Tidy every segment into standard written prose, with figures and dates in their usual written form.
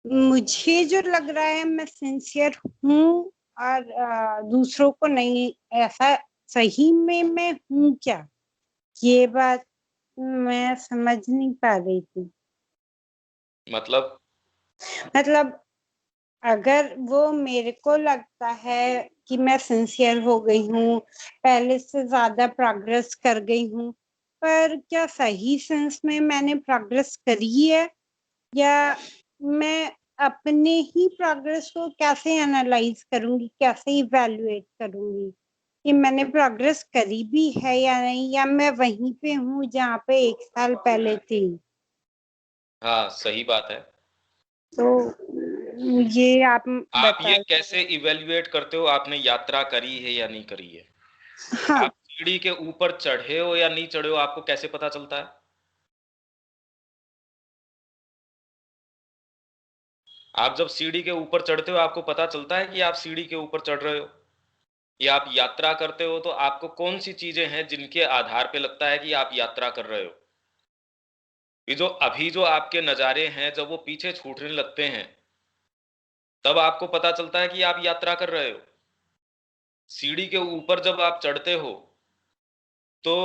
मुझे जो लग रहा है मैं सिंसियर हूँ और दूसरों को नहीं, ऐसा सही में मैं हूँ क्या, ये बात मैं समझ नहीं पा रही थी। मतलब मतलब अगर वो मेरे को लगता है कि मैं सिंसियर हो गई हूँ, पहले से ज्यादा प्रोग्रेस कर गई हूँ, पर क्या सही सेंस में मैंने प्रोग्रेस करी है, या मैं अपने ही प्रोग्रेस को कैसे एनालाइज करूंगी, कैसे इवैल्यूएट करूंगी कि मैंने प्रोग्रेस करी भी है या नहीं, या मैं वहीं पे हूँ जहाँ पे 1 साल पहले थी। हाँ, सही बात है। तो ये आप आप ये बता। कैसे इवेल्युएट करते हो आपने यात्रा करी है या नहीं करी है? हाँ, आप सीढ़ी के ऊपर चढ़े हो या नहीं चढ़े हो, आपको कैसे पता चलता है? आप जब सीढ़ी के ऊपर चढ़ते हो आपको पता चलता है कि आप सीढ़ी के ऊपर चढ़ रहे हो, या आप यात्रा करते हो तो आपको कौन सी चीजें हैं जिनके आधार पे लगता है कि आप यात्रा कर रहे हो? ये जो अभी जो आपके नज़ारे हैं जब वो पीछे छूटने लगते हैं, तब आपको पता चलता है कि आप यात्रा कर रहे हो। सीढ़ी के ऊपर जब आप चढ़ते हो तो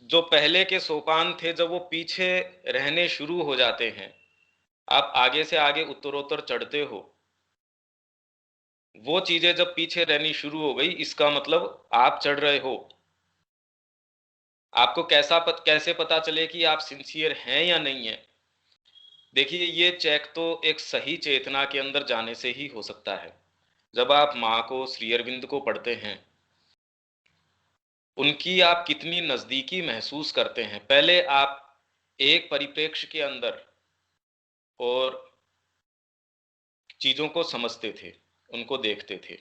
जो पहले के सोपान थे जब वो पीछे रहने शुरू हो जाते हैं, आप आगे से आगे उत्तरोत्तर चढ़ते हो, वो चीजें जब पीछे रहनी शुरू हो गई इसका मतलब आप चढ़ रहे हो। आपको कैसे पता चले कि आप सिंसियर हैं या नहीं है? देखिए, ये चेक तो एक सही चेतना के अंदर जाने से ही हो सकता है। जब आप माँ को, श्री अरविंद को पढ़ते हैं, उनकी आप कितनी नज़दीकी महसूस करते हैं। पहले आप एक परिप्रेक्ष्य के अंदर और चीज़ों को समझते थे, उनको देखते थे।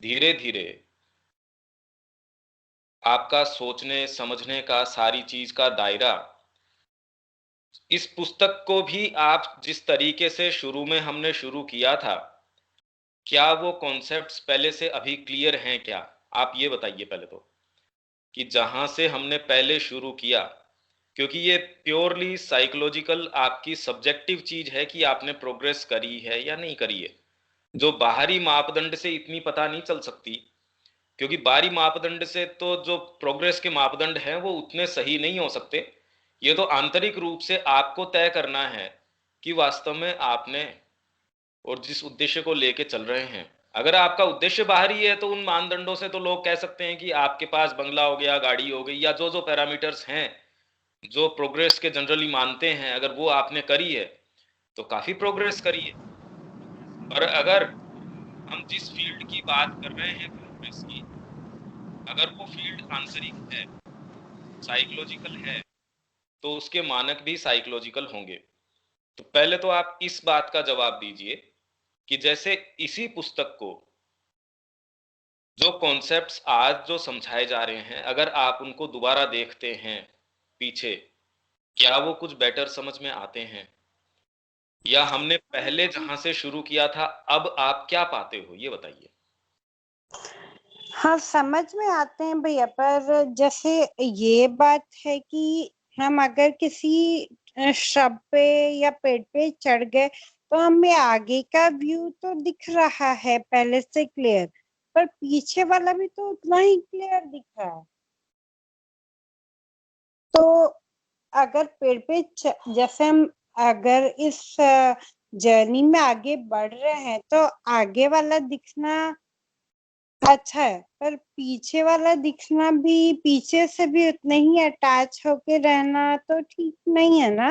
धीरे धीरे आपका सोचने समझने का, सारी चीज़ का दायरा, इस पुस्तक को भी आप जिस तरीके से शुरू में हमने शुरू किया था, क्या वो कॉन्सेप्ट्स पहले से अभी क्लियर हैं क्या? आप ये बताइए पहले तो, कि जहां से हमने पहले शुरू किया, क्योंकि ये प्योरली साइकोलॉजिकल आपकी सब्जेक्टिव चीज है कि आपने प्रोग्रेस करी है या नहीं करी है। जो बाहरी मापदंड से इतनी पता नहीं चल सकती, क्योंकि बाहरी मापदंड से तो जो प्रोग्रेस के मापदंड हैं वो उतने सही नहीं हो सकते। ये तो आंतरिक रूप से आपको तय करना है कि वास्तव में आपने और जिस उद्देश्य को लेके चल रहे हैं, अगर आपका उद्देश्य बाहरी है तो उन मानदंडों से तो लोग कह सकते हैं कि आपके पास बंगला हो गया, गाड़ी हो गई, या जो जो पैरामीटर्स हैं जो प्रोग्रेस के जनरली मानते हैं, अगर वो आपने करी है तो काफी प्रोग्रेस करी है। पर अगर हम जिस फील्ड की बात कर रहे हैं प्रोग्रेस की, अगर वो फील्ड आंतरिक है, साइकोलॉजिकल है, तो उसके मानक भी साइकोलॉजिकल होंगे। तो पहले तो आप इस बात का जवाब दीजिए कि जैसे इसी पुस्तक को, जो कॉन्सेप्ट्स आज जो समझाए जा रहे हैं, अगर आप उनको दोबारा देखते हैं पीछे, क्या वो कुछ बेटर समझ में आते हैं, या हमने पहले जहां से शुरू किया था अब आप क्या पाते हो, ये बताइए। हाँ, समझ में आते हैं भैया, पर जैसे ये बात है कि हम अगर किसी shrub पे या पेड़ पे चढ़ गए तो हमें आगे का व्यू तो दिख रहा है पहले से क्लियर, पर पीछे वाला भी तो उतना ही क्लियर दिख रहा है। तो अगर पेड़ पे जैसे हम अगर इस जर्नी में आगे बढ़ रहे हैं तो आगे वाला दिखना अच्छा है, पर पीछे वाला दिखना भी, पीछे से भी उतना ही अटैच होके रहना तो ठीक नहीं है ना।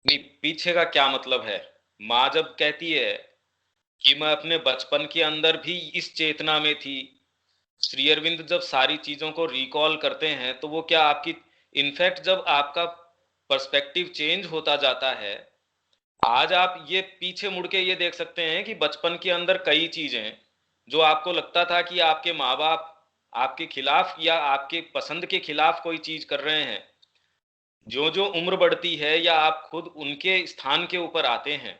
नहीं, पीछे का क्या मतलब है? माँ जब कहती है कि मैं अपने बचपन के अंदर भी इस चेतना में थी, श्री अरविंद जब सारी चीजों को रिकॉल करते हैं, तो वो क्या आपकी, इनफैक्ट जब आपका पर्सपेक्टिव चेंज होता जाता है, आज आप ये पीछे मुड़ के ये देख सकते हैं कि बचपन के अंदर कई चीजें जो आपको लगता था कि आपके माँ बाप आपके खिलाफ या आपके पसंद के खिलाफ कोई चीज कर रहे हैं, जो जो उम्र बढ़ती है या आप खुद उनके स्थान के ऊपर आते हैं,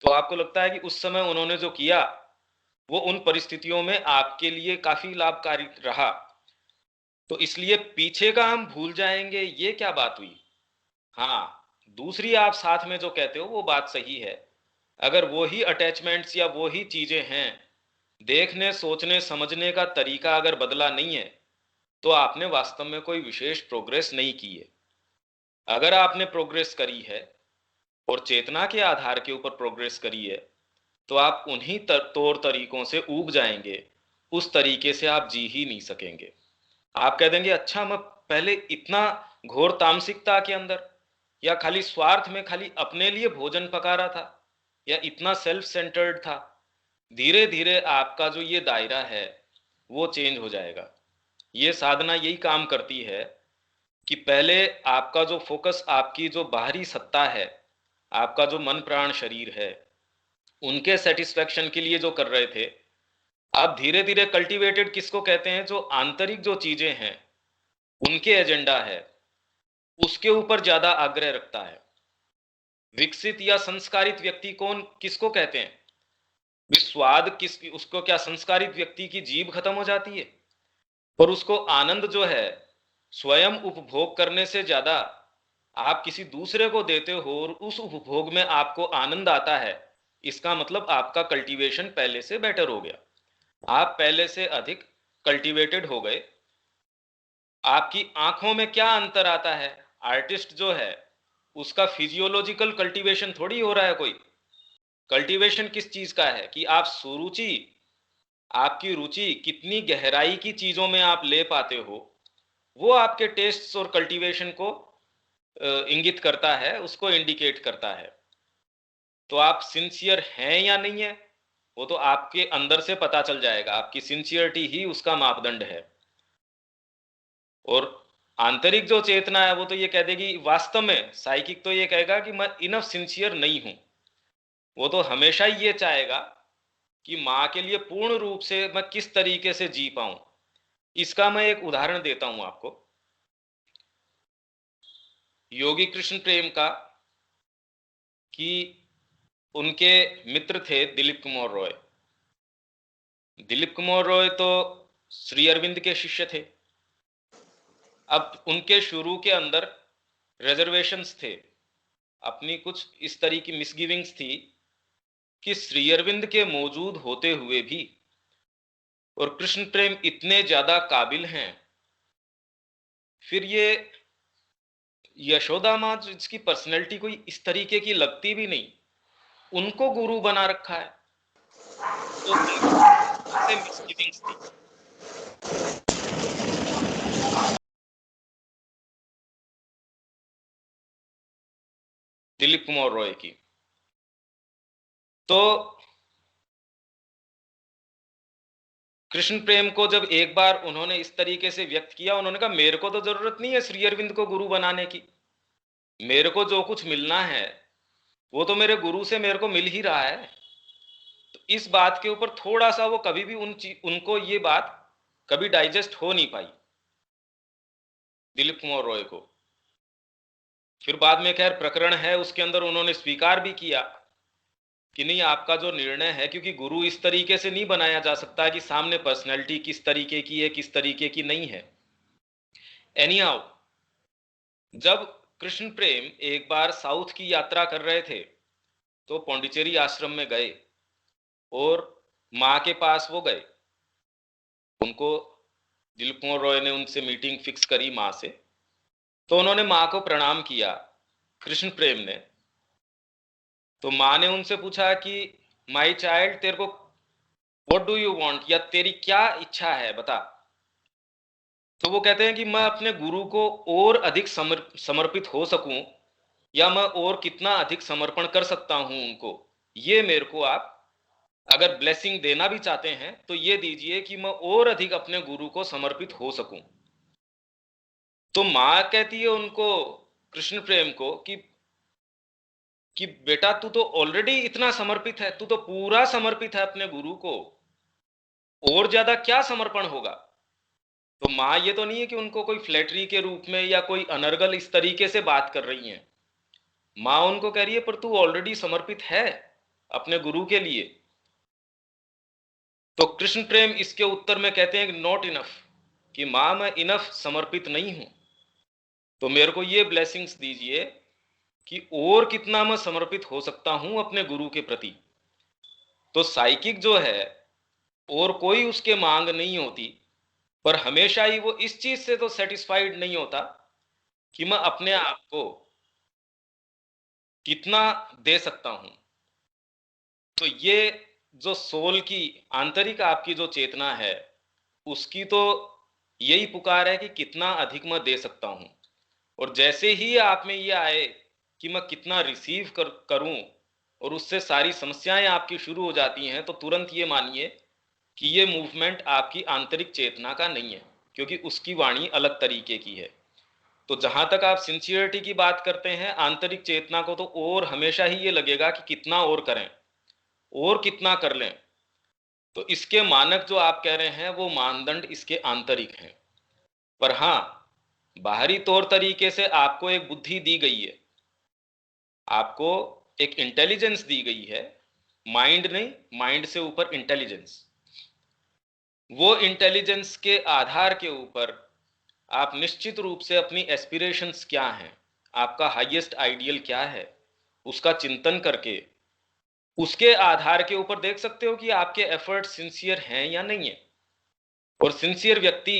तो आपको लगता है कि उस समय उन्होंने जो किया वो उन परिस्थितियों में आपके लिए काफी लाभकारी रहा। तो इसलिए पीछे का हम भूल जाएंगे, ये क्या बात हुई? हाँ, दूसरी आप साथ में जो कहते हो वो बात सही है। अगर वो ही अटैचमेंट्स या वो ही चीजें हैं, देखने सोचने समझने का तरीका अगर बदला नहीं है, तो आपने वास्तव में कोई विशेष प्रोग्रेस नहीं की है। अगर आपने प्रोग्रेस करी है और चेतना के आधार के ऊपर प्रोग्रेस करी है, तो आप उन्हीं तौर तरीकों से ऊब जाएंगे, उस तरीके से आप जी ही नहीं सकेंगे। आप कह देंगे अच्छा मैं पहले इतना घोर तामसिकता के अंदर या खाली स्वार्थ में खाली अपने लिए भोजन पका रहा था या इतना सेल्फ सेंटर्ड था। धीरे धीरे आपका जो ये दायरा है वो चेंज हो जाएगा। ये साधना यही काम करती है कि पहले आपका जो फोकस, आपकी जो बाहरी सत्ता है, आपका जो मन प्राण शरीर है, उनके सेटिस्फेक्शन के लिए जो कर रहे थे, आप धीरे धीरे कल्टीवेटेड किसको कहते हैं, जो आंतरिक जो चीजें हैं उनके एजेंडा है उसके ऊपर ज्यादा आग्रह रखता है। विकसित या संस्कारित व्यक्ति कौन किसको कहते हैं? स्वाद किस, उसको क्या संस्कारित व्यक्ति की जीभ खत्म हो जाती है? पर उसको आनंद जो है स्वयं उपभोग करने से ज्यादा आप किसी दूसरे को देते हो और उस उपभोग में आपको आनंद आता है, इसका मतलब आपका कल्टीवेशन पहले से बेटर हो गया, आप पहले से अधिक कल्टीवेटेड हो गए। आपकी आंखों में क्या अंतर आता है? आर्टिस्ट जो है उसका फिजियोलॉजिकल कल्टीवेशन थोड़ी हो रहा है कोई। कल्टीवेशन किस चीज का है कि आप सुरुचि, आपकी रुचि कितनी गहराई की चीजों में आप ले पाते हो, वो आपके टेस्ट्स और कल्टीवेशन को इंगित करता है, उसको इंडिकेट करता है। तो आप सिंसियर हैं या नहीं है वो तो आपके अंदर से पता चल जाएगा, आपकी सिंसियरिटी ही उसका मापदंड है। और आंतरिक जो चेतना है वो तो ये कह देगी, वास्तव में साइकिक तो ये कहेगा कि मैं इनफ सिंसियर नहीं हूं। वो तो हमेशा ही ये चाहेगा कि मां के लिए पूर्ण रूप से मैं किस तरीके से जी पाऊं। इसका मैं एक उदाहरण देता हूं आपको, योगी कृष्ण प्रेम का, कि उनके मित्र थे दिलीप कुमार रॉय। दिलीप कुमार रॉय तो श्री अरविंद के शिष्य थे। अब उनके शुरू के अंदर रिजर्वेशंस थे, अपनी कुछ इस तरह की मिसगिविंग्स थी कि श्री अरविंद के मौजूद होते हुए भी और कृष्ण प्रेम इतने ज्यादा काबिल हैं, फिर ये यशोदा माँ जिसकी पर्सनैलिटी कोई इस तरीके की लगती भी नहीं, उनको गुरु बना रखा है। तो मिसगिविंग्स थी। दिलीप कुमार रॉय की। तो कृष्ण प्रेम को जब एक बार उन्होंने इस तरीके से व्यक्त किया, उन्होंने कहा मेरे को तो जरूरत नहीं है श्री अरविंद को गुरु बनाने की, मेरे को जो कुछ मिलना है वो तो मेरे गुरु से मेरे को मिल ही रहा है। तो इस बात के ऊपर थोड़ा सा वो कभी भी उनको ये बात कभी डाइजेस्ट हो नहीं पाई दिलीप कुमार रॉय को। फिर बाद में खैर प्रकरण है उसके अंदर उन्होंने स्वीकार भी किया कि नहीं, आपका जो निर्णय है, क्योंकि गुरु इस तरीके से नहीं बनाया जा सकता कि सामने पर्सनैलिटी किस तरीके की है किस तरीके की नहीं है। एनीहाउ, जब कृष्ण प्रेम एक बार साउथ की यात्रा कर रहे थे तो पौंडीचेरी आश्रम में गए और माँ के पास वो गए। उनको दिलीप कुमार रॉय ने उनसे मीटिंग फिक्स करी माँ से, तो उन्होंने माँ को प्रणाम किया कृष्ण प्रेम ने। तो माँ ने उनसे पूछा कि माई चाइल्ड, तेरे को व्हाट डू यू वांट, या तेरी क्या इच्छा है बता। तो वो कहते हैं कि मैं अपने गुरु को और अधिक समर्पित हो सकूं, या मैं और कितना अधिक समर्पण कर सकता हूं उनको, ये मेरे को आप अगर ब्लेसिंग देना भी चाहते हैं तो ये दीजिए कि मैं और अधिक अपने गुरु को समर्पित हो सकूं। तो मां कहती है उनको, कृष्ण प्रेम को, कि बेटा तू तो ऑलरेडी इतना समर्पित है, तू तो पूरा समर्पित है अपने गुरु को, और ज्यादा क्या समर्पण होगा। तो माँ ये तो नहीं है कि उनको कोई फ्लैटरी के रूप में या कोई अनर्गल इस तरीके से बात कर रही हैं। माँ उनको कह रही है पर तू ऑलरेडी समर्पित है अपने गुरु के लिए। तो कृष्ण प्रेम इसके उत्तर में कहते हैं कि नॉट इनफ, कि माँ मैं इनफ समर्पित नहीं हूं, तो मेरे को ये ब्लेसिंग्स दीजिए कि और कितना मैं समर्पित हो सकता हूं अपने गुरु के प्रति। तो साइकिक जो है और कोई उसके मांग नहीं होती, पर हमेशा ही वो इस चीज से तो सेटिस्फाइड नहीं होता कि मैं अपने आप को कितना दे सकता हूं। तो ये जो सोल की आंतरिक आपकी जो चेतना है, उसकी तो यही पुकार है कि कितना अधिक मैं दे सकता हूं। और जैसे ही आप में ये आए कि मैं कितना रिसीव करूं और उससे सारी समस्याएं आपकी शुरू हो जाती हैं, तो तुरंत ये मानिए कि ये मूवमेंट आपकी आंतरिक चेतना का नहीं है, क्योंकि उसकी वाणी अलग तरीके की है। तो जहां तक आप सिंसियरिटी की बात करते हैं, आंतरिक चेतना को तो और हमेशा ही ये लगेगा कि कितना और करें और कितना कर लें। तो इसके मानक जो आप कह रहे हैं वो मानदंड इसके आंतरिक हैं। पर हां, बाहरी तौर तरीके से आपको एक बुद्धि दी गई है, आपको एक इंटेलिजेंस दी गई है, माइंड नहीं, माइंड से ऊपर इंटेलिजेंस। वो इंटेलिजेंस के आधार के ऊपर आप निश्चित रूप से अपनी एस्पिरेशंस क्या हैं, आपका हाईएस्ट आइडियल क्या है, उसका चिंतन करके उसके आधार के ऊपर देख सकते हो कि आपके एफर्ट सिंसियर हैं या नहीं है। और सिंसियर व्यक्ति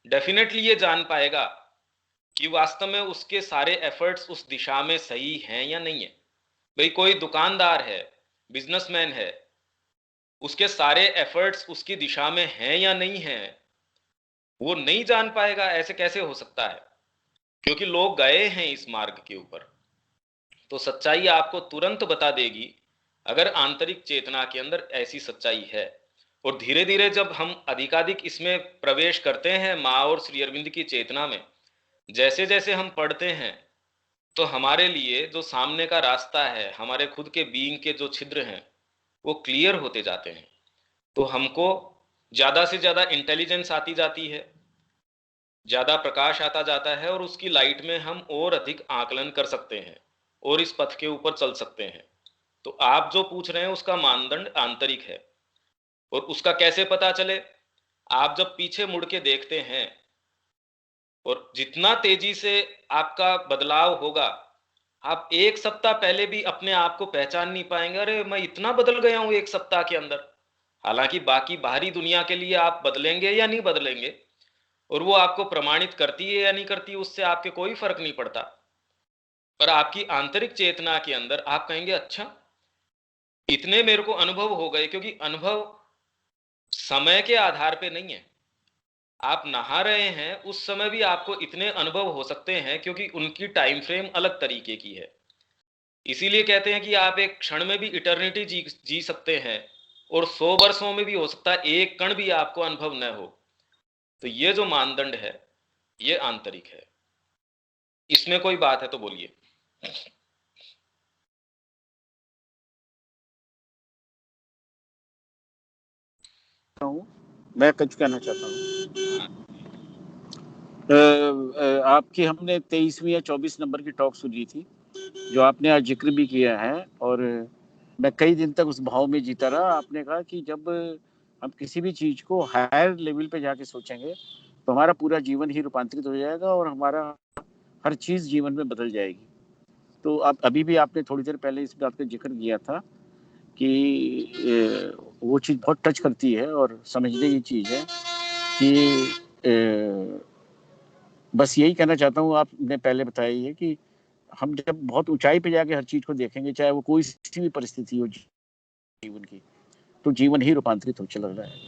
डेफिनेटली ये जान पाएगा कि वास्तव में उसके सारे एफर्ट्स उस दिशा में सही हैं या नहीं है। भाई कोई दुकानदार है, बिजनेसमैन है, उसके सारे एफर्ट्स उसकी दिशा में हैं या नहीं हैं, वो नहीं जान पाएगा। ऐसे कैसे हो सकता है? क्योंकि लोग गए हैं इस मार्ग के ऊपर। तो सच्चाई आपको तुरंत बता देगी अगर आंतरिक चेतना के अंदर ऐसी सच्चाई है। और धीरे धीरे जब हम अधिकाधिक इसमें प्रवेश करते हैं माँ और श्री अरविंद की चेतना में, जैसे जैसे हम पढ़ते हैं, तो हमारे लिए जो सामने का रास्ता है, हमारे खुद के बीइंग के जो छिद्र हैं, वो क्लियर होते जाते हैं। तो हमको ज्यादा से ज्यादा इंटेलिजेंस आती जाती है, ज्यादा प्रकाश आता जाता है, और उसकी लाइट में हम और अधिक आकलन कर सकते हैं और इस पथ के ऊपर चल सकते हैं। तो आप जो पूछ रहे हैं उसका मानदंड आंतरिक है। और उसका कैसे पता चले? आप जब पीछे मुड़ के देखते हैं, और जितना तेजी से आपका बदलाव होगा, आप एक सप्ताह पहले भी अपने आप को पहचान नहीं पाएंगे, अरे मैं इतना बदल गया हूं एक सप्ताह के अंदर। हालांकि बाकी बाहरी दुनिया के लिए आप बदलेंगे या नहीं बदलेंगे, और वो आपको प्रमाणित करती है या नहीं करती, उससे आपके कोई फर्क नहीं पड़ता। पर आपकी आंतरिक चेतना के अंदर आप कहेंगे अच्छा, इतने मेरे को अनुभव हो गए। क्योंकि अनुभव समय के आधार पे नहीं है। आप नहा रहे हैं, उस समय भी आपको इतने अनुभव हो सकते हैं, क्योंकि उनकी टाइम फ्रेम अलग तरीके की है। इसीलिए कहते हैं कि आप एक क्षण में भी इटर्निटी जी सकते हैं, और 100 वर्षों में भी हो सकता है एक कण भी आपको अनुभव न हो। तो ये जो मानदंड है, ये आंतरिक है। इसमें कोई बात है तो बोलिए। मैं कुछ कहना चाहता हूँ। आपकी हमने 23वीं या 24 नंबर की टॉक सुनी थी, जो आपने आज जिक्र भी किया है, और मैं कई दिन तक उस भाव में जीता रहा। आपने कहा कि जब हम किसी भी चीज को हायर लेवल पे जाके सोचेंगे, तो हमारा पूरा जीवन ही रूपांतरित हो जाएगा और हमारा हर चीज जीवन में बदल जाएगी। तो आप अभी भी आपने थोड़ी देर पहले इस बात का जिक्र किया था कि वो चीज़ बहुत टच करती है और समझने की चीज़ है कि बस यही कहना चाहता हूँ। आपने पहले बताया है कि हम जब बहुत ऊंचाई पे जाके हर चीज़ को देखेंगे, चाहे वो कोई सी भी परिस्थिति हो जीवन की, तो जीवन ही रूपांतरित हो चला रहा है।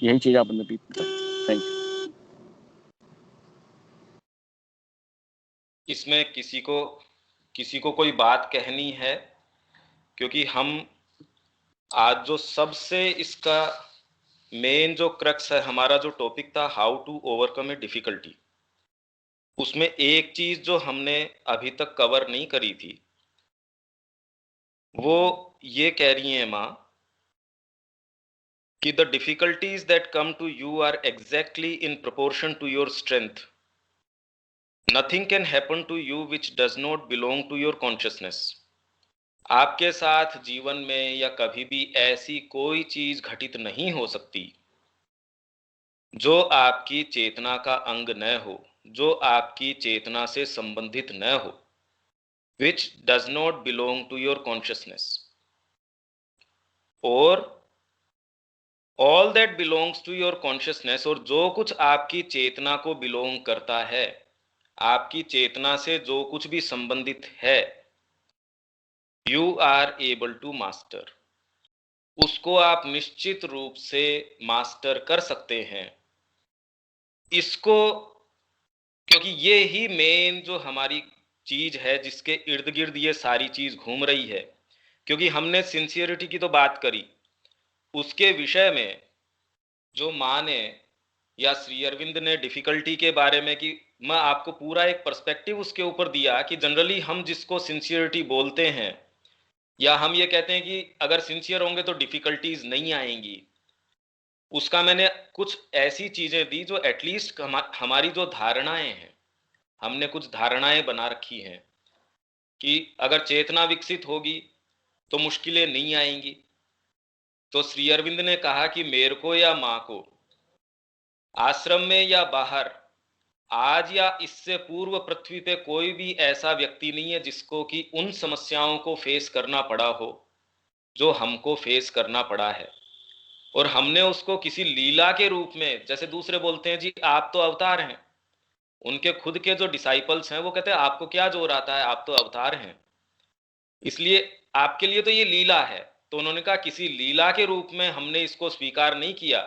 यही चीज़ आपने भी बताई। Thank you. इसमें किसी को कोई बात कहनी है? क्योंकि हम आज जो सबसे इसका मेन जो क्रक्स है, हमारा जो टॉपिक था how to overcome a difficulty, उसमें एक चीज जो हमने अभी तक कवर नहीं करी थी, वो ये कह रही है माँ कि the difficulties that come to you are exactly in proportion to your strength. Nothing can happen to you which does not belong to your consciousness. आपके साथ जीवन में या कभी भी ऐसी कोई चीज घटित नहीं हो सकती जो आपकी चेतना का अंग न हो, जो आपकी चेतना से संबंधित न हो। which does not belong to your consciousness, or all that belongs to your consciousness, और जो कुछ आपकी चेतना को बिलोंग करता है, आपकी चेतना से जो कुछ भी संबंधित है, you are able to master, उसको आप निश्चित रूप से मास्टर कर सकते हैं। इसको, क्योंकि ये ही मेन जो हमारी चीज है जिसके इर्द गिर्द ये सारी चीज घूम रही है, क्योंकि हमने सिंसियरिटी की तो बात करी, उसके विषय में जो माँ ने या श्री अरविंद ने डिफिकल्टी के बारे में, कि मैं आपको पूरा एक पर्सपेक्टिव उसके ऊपर दिया कि जनरली हम जिसको सिंसियरिटी बोलते हैं, या हम ये कहते हैं कि अगर सिंसियर होंगे तो डिफिकल्टीज नहीं आएंगी, उसका मैंने कुछ ऐसी चीजें दी जो एटलीस्ट हमारी जो धारणाएं हैं, हमने कुछ धारणाएं बना रखी हैं कि अगर चेतना विकसित होगी तो मुश्किलें नहीं आएंगी। तो श्री अरविंद ने कहा कि मेरे को या माँ को आश्रम में या बाहर, आज या इससे पूर्व पृथ्वी पे कोई भी ऐसा व्यक्ति नहीं है जिसको कि उन समस्याओं को फेस करना पड़ा हो जो हमको फेस करना पड़ा है, और हमने उसको किसी लीला के रूप में, जैसे दूसरे बोलते हैं जी आप तो अवतार हैं, उनके खुद के जो डिसाइपल्स हैं वो कहते हैं आपको क्या जोर आता है, आप तो अवतार हैं, इसलिए आपके लिए तो ये लीला है। तो उन्होंने कहा किसी लीला के रूप में हमने इसको स्वीकार नहीं किया,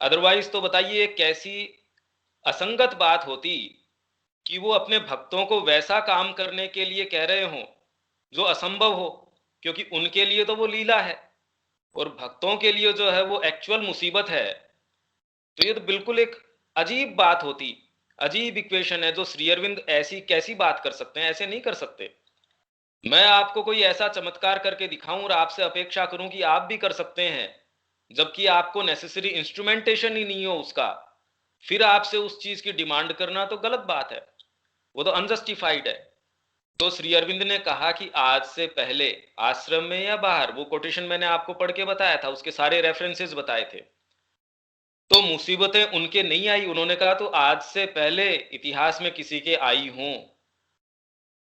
अदरवाइज तो बताइए कैसी असंगत बात होती कि वो अपने भक्तों को वैसा काम करने के लिए कह रहे हों जो असंभव हो, क्योंकि उनके लिए तो वो लीला है और भक्तों के लिए जो है वो एक्चुअल मुसीबत है। तो ये तो बिल्कुल एक अजीब बात होती, अजीब इक्वेशन है, जो श्री अरविंद ऐसी कैसी बात कर सकते हैं, ऐसे नहीं कर सकते। मैं आपको कोई ऐसा चमत्कार करके दिखाऊं और आपसे अपेक्षा करूं कि आप भी कर सकते हैं, जबकि आपको नेसेसरी इंस्ट्रूमेंटेशन ही नहीं हो उसका, फिर आपसे उस चीज की डिमांड करना तो गलत बात है, वो तो अनजस्टिफाइड है। तो श्री अरविंद ने कहा कि आज से पहले आश्रम में या बाहर, वो कोटेशन मैंने आपको पढ़ के बताया था, उसके सारे रेफरेंसेस बताए थे, तो मुसीबतें उनके नहीं आई, उन्होंने कहा तो आज से पहले इतिहास में किसी के आई हों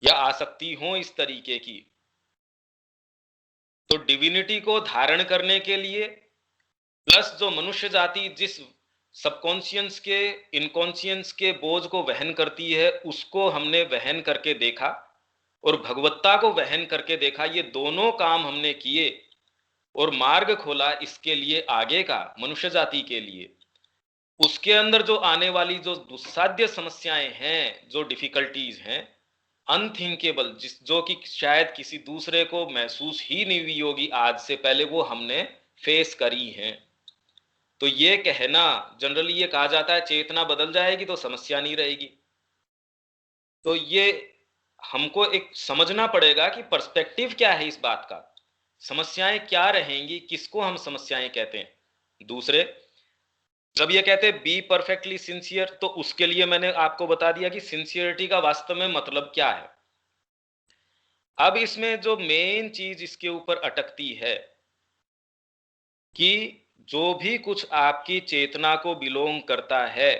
या आ सकती हों इस तरीके की। तो डिविनिटी को धारण करने के लिए प्लस जो मनुष्य जाति जिस सबकॉन्शियस के, इनकॉन्शियस के बोझ को वहन करती है, उसको हमने वहन करके देखा और भगवत्ता को वहन करके देखा, ये दोनों काम हमने किए और मार्ग खोला इसके लिए आगे का मनुष्य जाति के लिए। उसके अंदर जो आने वाली जो दुस्साध्य समस्याएं हैं, जो डिफिकल्टीज हैं, अनथिंकेबल, जो कि शायद किसी दूसरे को महसूस ही नहीं हुई होगी आज से पहले, वो हमने फेस करी हैं। तो ये कहना, जनरली ये कहा जाता है चेतना बदल जाएगी तो समस्या नहीं रहेगी, तो ये हमको एक समझना पड़ेगा कि पर्सपेक्टिव क्या है इस बात का, समस्याएं क्या रहेंगी, किसको हम समस्याएं कहते हैं। दूसरे जब ये कहते हैं बी परफेक्टली सिंसियर, तो उसके लिए मैंने आपको बता दिया कि सिंसियरिटी का वास्तव में मतलब क्या है। अब इसमें जो मेन चीज इसके ऊपर अटकती है कि जो भी कुछ आपकी चेतना को बिलोंग करता है,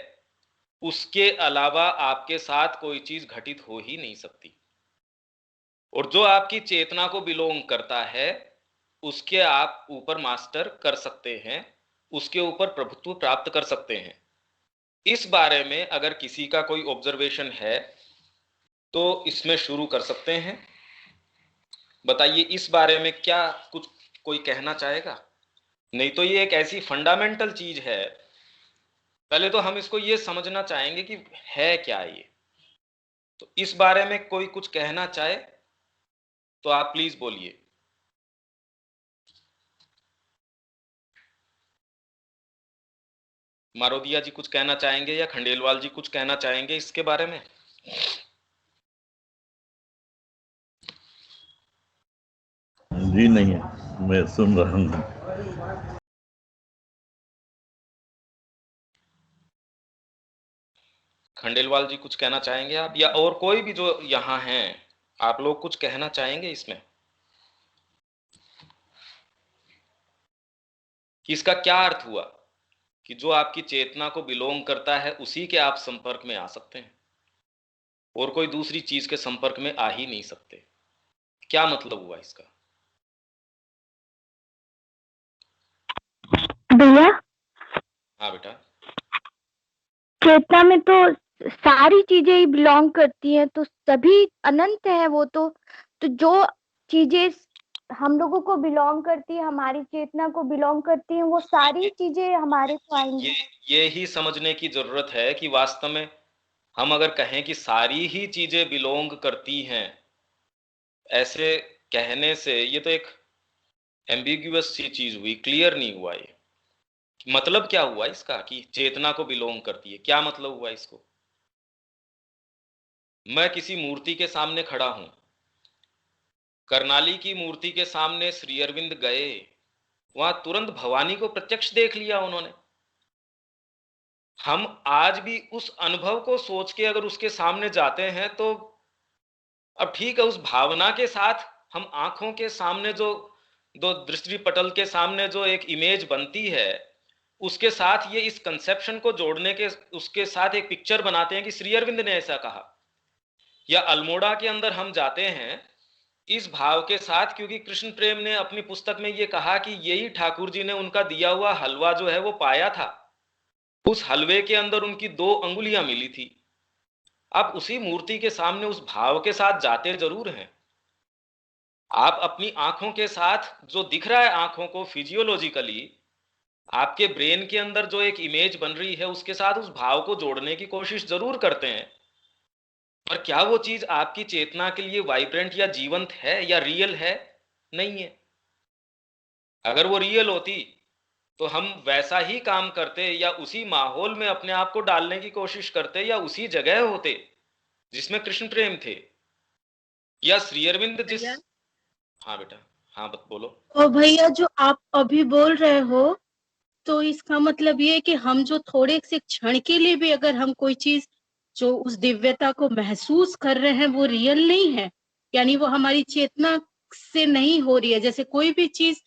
उसके अलावा आपके साथ कोई चीज घटित हो ही नहीं सकती, और जो आपकी चेतना को बिलोंग करता है उसके आप ऊपर मास्टर कर सकते हैं, उसके ऊपर प्रभुत्व प्राप्त कर सकते हैं। इस बारे में अगर किसी का कोई ऑब्जर्वेशन है तो इसमें शुरू कर सकते हैं। बताइए इस बारे में क्या कुछ कोई कहना चाहेगा? नहीं तो ये एक ऐसी फंडामेंटल चीज है, पहले तो हम इसको ये समझना चाहेंगे कि है क्या ये। तो इस बारे में कोई कुछ कहना चाहे तो आप प्लीज बोलिए। मारोदिया जी कुछ कहना चाहेंगे या खंडेलवाल जी कुछ कहना चाहेंगे इसके बारे में? जी नहीं है, मैं सुन रहा हूँ। खंडेलवाल जी कुछ कहना चाहेंगे आप, या और कोई भी जो यहाँ हैं, आप लोग कुछ कहना चाहेंगे इसमें कि इसका क्या अर्थ हुआ कि जो आपकी चेतना को बिलोंग करता है उसी के आप संपर्क में आ सकते हैं और कोई दूसरी चीज के संपर्क में आ ही नहीं सकते। क्या मतलब हुआ इसका? भैया, हाँ बेटा। चेतना में तो सारी चीजें ही बिलोंग करती हैं, तो सभी अनंत है वो तो जो चीजें हम लोगों को बिलोंग करती है, हमारी चेतना को बिलोंग करती है, वो सारी चीजें हमारे को आएंगी। ये ही समझने की जरूरत है कि वास्तव में हम अगर कहें कि सारी ही चीजें बिलोंग करती हैं, ऐसे कहने से ये तो एक एम्बिग्यूअस सी चीज हुई, क्लियर नहीं हुआ। ये मतलब क्या हुआ इसका कि चेतना को बिलोंग करती है? क्या मतलब हुआ इसको? मैं किसी मूर्ति के सामने खड़ा हूं, करनाली की मूर्ति के सामने श्री अरविंद गए, वहां तुरंत भवानी को प्रत्यक्ष देख लिया उन्होंने। हम आज भी उस अनुभव को सोच के अगर उसके सामने जाते हैं तो अब ठीक है, उस भावना के साथ हम आंखों के सामने जो दो दृष्टि पटल के सामने जो एक इमेज बनती है, उसके साथ ये इस कंसेप्शन को जोड़ने के उसके साथ एक पिक्चर बनाते हैं कि श्री अरविंद ने ऐसा कहा। या अल्मोड़ा के अंदर हम जाते हैं इस भाव के साथ, क्योंकि कृष्ण प्रेम ने अपनी पुस्तक में ये कहा कि यही ठाकुर जी ने उनका दिया हुआ हलवा जो है वो पाया था, उस हलवे के अंदर उनकी 2 अंगुलियां मिली थी। आप उसी मूर्ति के सामने उस भाव के साथ जाते जरूर हैं। आप अपनी आंखों के साथ जो दिख रहा है, आंखों को फिजियोलॉजिकली आपके ब्रेन के अंदर जो एक इमेज बन रही है, उसके साथ उस भाव को जोड़ने की कोशिश जरूर करते हैं। पर क्या वो चीज आपकी चेतना के लिए वाइब्रेंट या जीवंत है या रियल है? नहीं है। अगर वो रियल होती तो हम वैसा ही काम करते या उसी माहौल में अपने आप को डालने की कोशिश करते या उसी जगह होते जिसमें कृष्ण प्रेम थे या श्री अरविंद जिस। हाँ बेटा, हाँ बोलो। और भैया, जो आप अभी बोल रहे हो, तो इसका मतलब ये है कि हम जो थोड़े से क्षण के लिए भी अगर हम कोई चीज जो उस दिव्यता को महसूस कर रहे हैं वो रियल नहीं है, यानी वो हमारी चेतना से नहीं हो रही है। जैसे कोई भी चीज,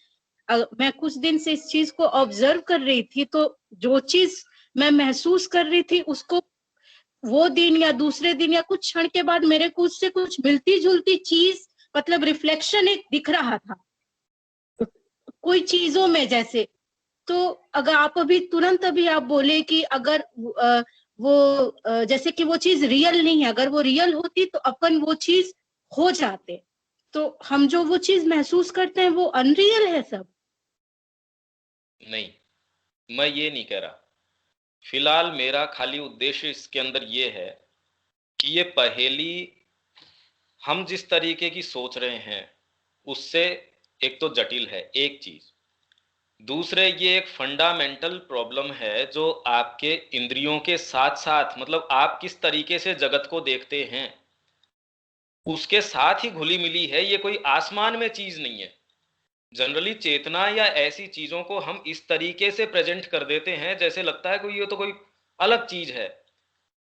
मैं कुछ दिन से इस चीज को ऑब्जर्व कर रही थी, तो जो चीज मैं महसूस कर रही थी उसको वो दिन या दूसरे दिन या कुछ क्षण के बाद मेरे को उससे कुछ मिलती जुलती चीज, मतलब रिफ्लेक्शन एक दिख रहा था कोई चीजों में। जैसे तो अगर आप अभी तुरंत अभी आप बोले कि अगर जैसे कि वो चीज रियल नहीं है, अगर वो रियल होती तो अपन वो चीज हो जाते, तो हम जो वो चीज महसूस करते हैं वो अनरियल है सब। नहीं, मैं ये नहीं कह रहा। फिलहाल मेरा खाली उद्देश्य इसके अंदर ये है कि ये पहेली हम जिस तरीके की सोच रहे हैं उससे एक तो जटिल है एक चीज, दूसरे ये एक फंडामेंटल प्रॉब्लम है जो आपके इंद्रियों के साथ साथ, मतलब आप किस तरीके से जगत को देखते हैं उसके साथ ही घुली मिली है। ये कोई आसमान में चीज नहीं है। जनरली चेतना या ऐसी चीजों को हम इस तरीके से प्रेजेंट कर देते हैं जैसे लगता है कोई ये तो कोई अलग चीज है,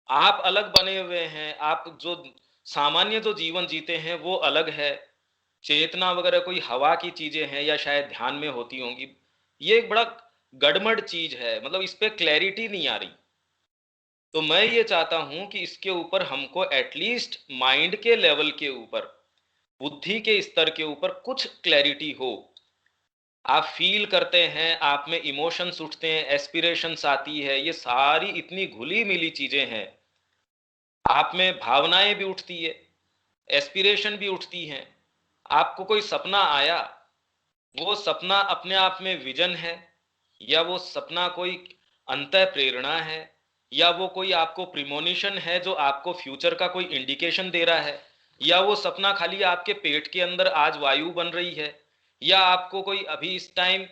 आप अलग बने हुए हैं, आप जो सामान्य जो जीवन जीते हैं वो अलग है, चेतना वगैरह कोई हवा की चीजें हैं या शायद ध्यान में होती होंगी। ये एक बड़ा गड़मड़ चीज है, मतलब इस पे क्लैरिटी नहीं आ रही। तो मैं ये चाहता हूं कि इसके ऊपर हमको एटलीस्ट माइंड के लेवल के ऊपर, बुद्धि के स्तर के ऊपर कुछ क्लैरिटी हो। आप फील करते हैं, आप में इमोशंस उठते हैं, एस्पिरेशंस आती है, ये सारी इतनी घुली मिली चीजें हैं। आप में भावनाएं भी उठती है, एस्पिरेशन भी उठती हैं। आपको कोई सपना आया, वो सपना अपने आप में विजन है या वो सपना कोई अंतः प्रेरणा है या वो कोई आपको प्रिमोनिशन है जो आपको फ्यूचर का कोई इंडिकेशन दे रहा है, या वो सपना खाली आपके पेट के अंदर आज वायु बन रही है, या आपको कोई अभी इस टाइम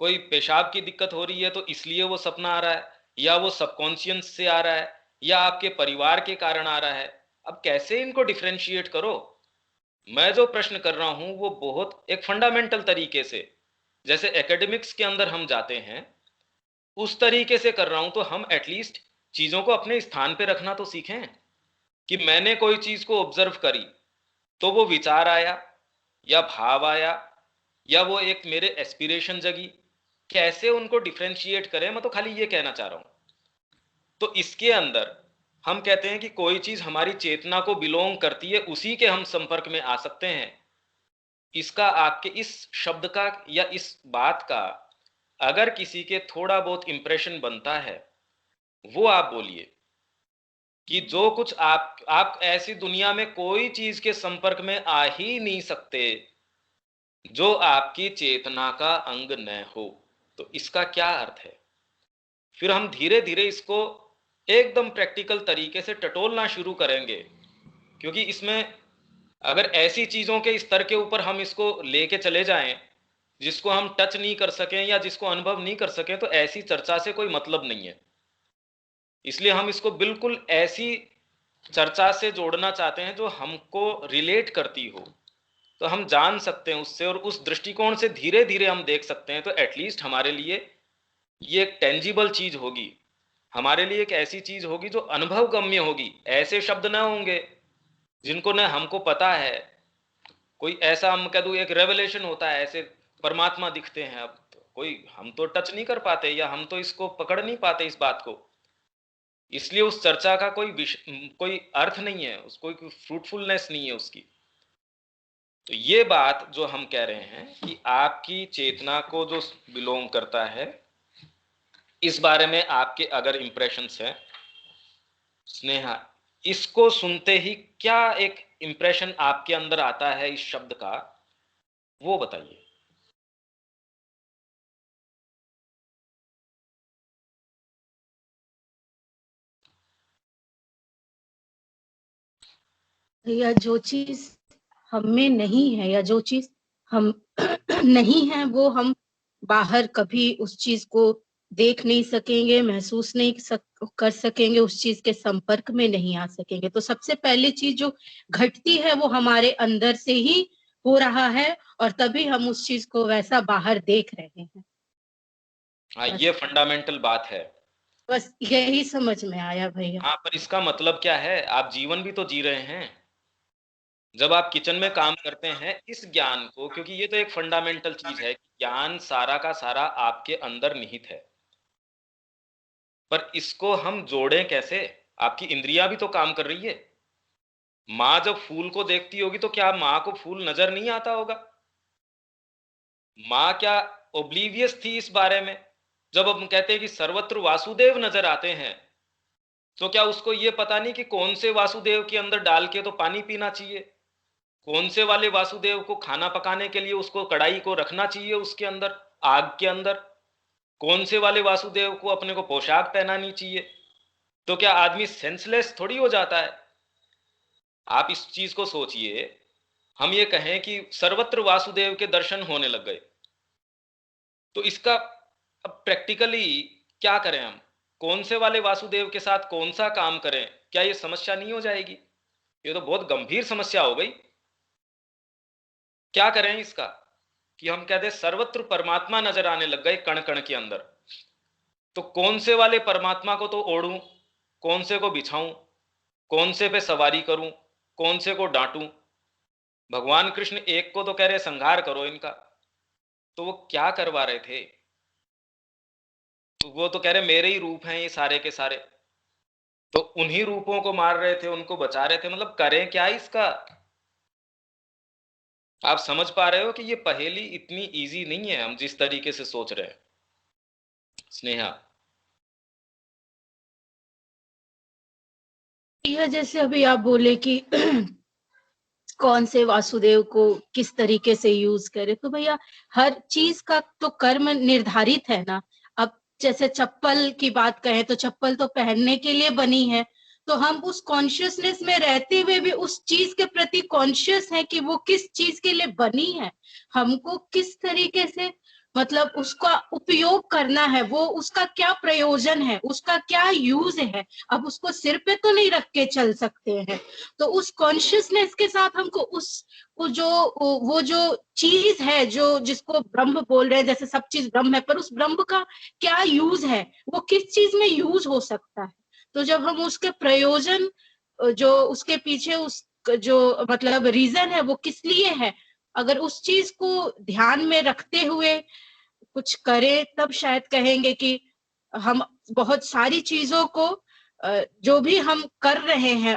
कोई पेशाब की दिक्कत हो रही है तो इसलिए वो सपना आ रहा है, या वो सबकॉन्शियस से आ रहा है, या आपके परिवार के कारण आ रहा है। अब कैसे इनको डिफ्रेंशिएट करो? मैं जो प्रश्न कर रहा हूं वो बहुत एक फंडामेंटल तरीके से, जैसे एकेडमिक्स के अंदर हम जाते हैं उस तरीके से कर रहा हूं। तो हम एटलीस्ट चीजों को अपने स्थान पे रखना तो सीखें कि मैंने कोई चीज को ऑब्जर्व करी तो वो विचार आया या भाव आया या वो एक मेरे एस्पिरेशन जगी, कैसे उनको डिफ्रेंशिएट करें? मैं तो खाली ये कहना चाह रहा हूं। तो इसके अंदर हम कहते हैं कि कोई चीज हमारी चेतना को बिलोंग करती है, उसी के हम संपर्क में आ सकते हैं। इसका, आपके इस शब्द का या इस बात का अगर किसी के थोड़ा बहुत इंप्रेशन बनता है, वो आप बोलिए कि जो कुछ आप ऐसी दुनिया में कोई चीज के संपर्क में आ ही नहीं सकते जो आपकी चेतना का अंग न हो। तो इसका क्या अर्थ है? फिर हम धीरे धीरे इसको एकदम प्रैक्टिकल तरीके से टटोलना शुरू करेंगे, क्योंकि इसमें अगर ऐसी चीजों के स्तर के ऊपर हम इसको लेके चले जाएं जिसको हम टच नहीं कर सकें या जिसको अनुभव नहीं कर सकें, तो ऐसी चर्चा से कोई मतलब नहीं है। इसलिए हम इसको बिल्कुल ऐसी चर्चा से जोड़ना चाहते हैं जो हमको रिलेट करती हो, तो हम जान सकते हैं उससे, और उस दृष्टिकोण से धीरे धीरे हम देख सकते हैं। तो एटलीस्ट हमारे लिए ये एक टेंजिबल चीज होगी, हमारे लिए एक ऐसी चीज होगी जो अनुभव गम्य होगी। ऐसे शब्द ना होंगे जिनको न हमको पता है, कोई ऐसा हम कह दूं एक रेवलेशन होता है, ऐसे परमात्मा दिखते हैं, अब कोई हम तो टच नहीं कर पाते या हम तो इसको पकड़ नहीं पाते इस बात को, इसलिए उस चर्चा का कोई अर्थ नहीं है, कोई फ्रूटफुलनेस नहीं है उसकी। तो ये बात जो हम कह रहे हैं कि आपकी चेतना को जो बिलोंग करता है, इस बारे में आपके अगर इंप्रेशंस हैं स्नेहा, इसको सुनते ही क्या एक इंप्रेशन आपके अंदर आता है इस शब्द का, वो बताइए। या जो चीज हम में नहीं है या जो चीज हम नहीं है, वो हम बाहर कभी उस चीज को देख नहीं सकेंगे, महसूस नहीं कर सकेंगे, उस चीज के संपर्क में नहीं आ सकेंगे। तो सबसे पहली चीज जो घटती है वो हमारे अंदर से ही हो रहा है, और तभी हम उस चीज को वैसा बाहर देख रहे हैं। हाँ, ये फंडामेंटल बात है। बस यही समझ में आया भैया। हाँ, पर इसका मतलब क्या है? आप जीवन भी तो जी रहे हैं। जब आप किचन में काम करते हैं, इस ज्ञान को, क्योंकि ये तो एक फंडामेंटल चीज है, ज्ञान सारा का सारा आपके अंदर निहित है, पर इसको हम जोड़ें कैसे? आपकी इंद्रियां भी तो काम कर रही है। माँ जब फूल को देखती होगी तो क्या माँ को फूल नजर नहीं आता होगा? माँ क्या ओब्लीवियस थी इस बारे में? जब हम कहते हैं कि सर्वत्र वासुदेव नजर आते हैं, तो क्या उसको ये पता नहीं कि कौन से वासुदेव के अंदर डाल के तो पानी पीना चाहिए, कौन से वाले वासुदेव को खाना पकाने के लिए उसको कढ़ाई को रखना चाहिए उसके अंदर, आग के अंदर, कौन से वाले वासुदेव को अपने को पोशाक पहनानी चाहिए? तो क्या आदमी सेंसलेस थोड़ी हो जाता है? आप इस चीज को सोचिए। हम ये कहें कि सर्वत्र वासुदेव के दर्शन होने लग गए, तो इसका अब प्रैक्टिकली क्या करें? हम कौन से वाले वासुदेव के साथ कौन सा काम करें? क्या ये समस्या नहीं हो जाएगी? ये तो बहुत गंभीर समस्या हो गई। क्या करें इसका कि हम कह दें सर्वत्र परमात्मा नजर आने लग गए कण कण के अंदर, तो कौन से वाले परमात्मा को तो ओढ़ूं, कौन से को बिछाऊं, कौन से पे सवारी करूं, कौन से को डांटूं? भगवान कृष्ण एक को तो कह रहे संहार करो इनका, तो वो क्या करवा रहे थे? तो वो तो कह रहे मेरे ही रूप हैं ये सारे के सारे, तो उन्हीं रूपों को मार रहे थे, उनको बचा रहे थे। मतलब करें क्या इसका? आप समझ पा रहे हो कि ये पहेली इतनी इजी नहीं है हम जिस तरीके से सोच रहे हैं। स्नेहा, यह जैसे अभी आप बोले कि कौन से वासुदेव को किस तरीके से यूज करे, तो भैया हर चीज का तो कर्म निर्धारित है ना। अब जैसे चप्पल की बात कहें तो चप्पल तो पहनने के लिए बनी है, तो हम उस कॉन्शियसनेस में रहते हुए भी उस चीज के प्रति कॉन्शियस है कि वो किस चीज के लिए बनी है, हमको किस तरीके से मतलब उसका उपयोग करना है, वो उसका क्या प्रयोजन है, उसका क्या यूज है। अब उसको सिर पे तो नहीं रख के चल सकते हैं, तो उस कॉन्शियसनेस के साथ हमको वो जो चीज है जो जिसको ब्रह्म बोल रहे हैं, जैसे सब चीज ब्रह्म है, पर उस ब्रह्म का क्या यूज है, वो किस चीज में यूज हो सकता है। तो जब हम उसके प्रयोजन, जो उसके पीछे उस जो मतलब रीजन है वो किस लिए है, अगर उस चीज को ध्यान में रखते हुए कुछ करें, तब शायद कहेंगे कि हम बहुत सारी चीजों को जो भी हम कर रहे हैं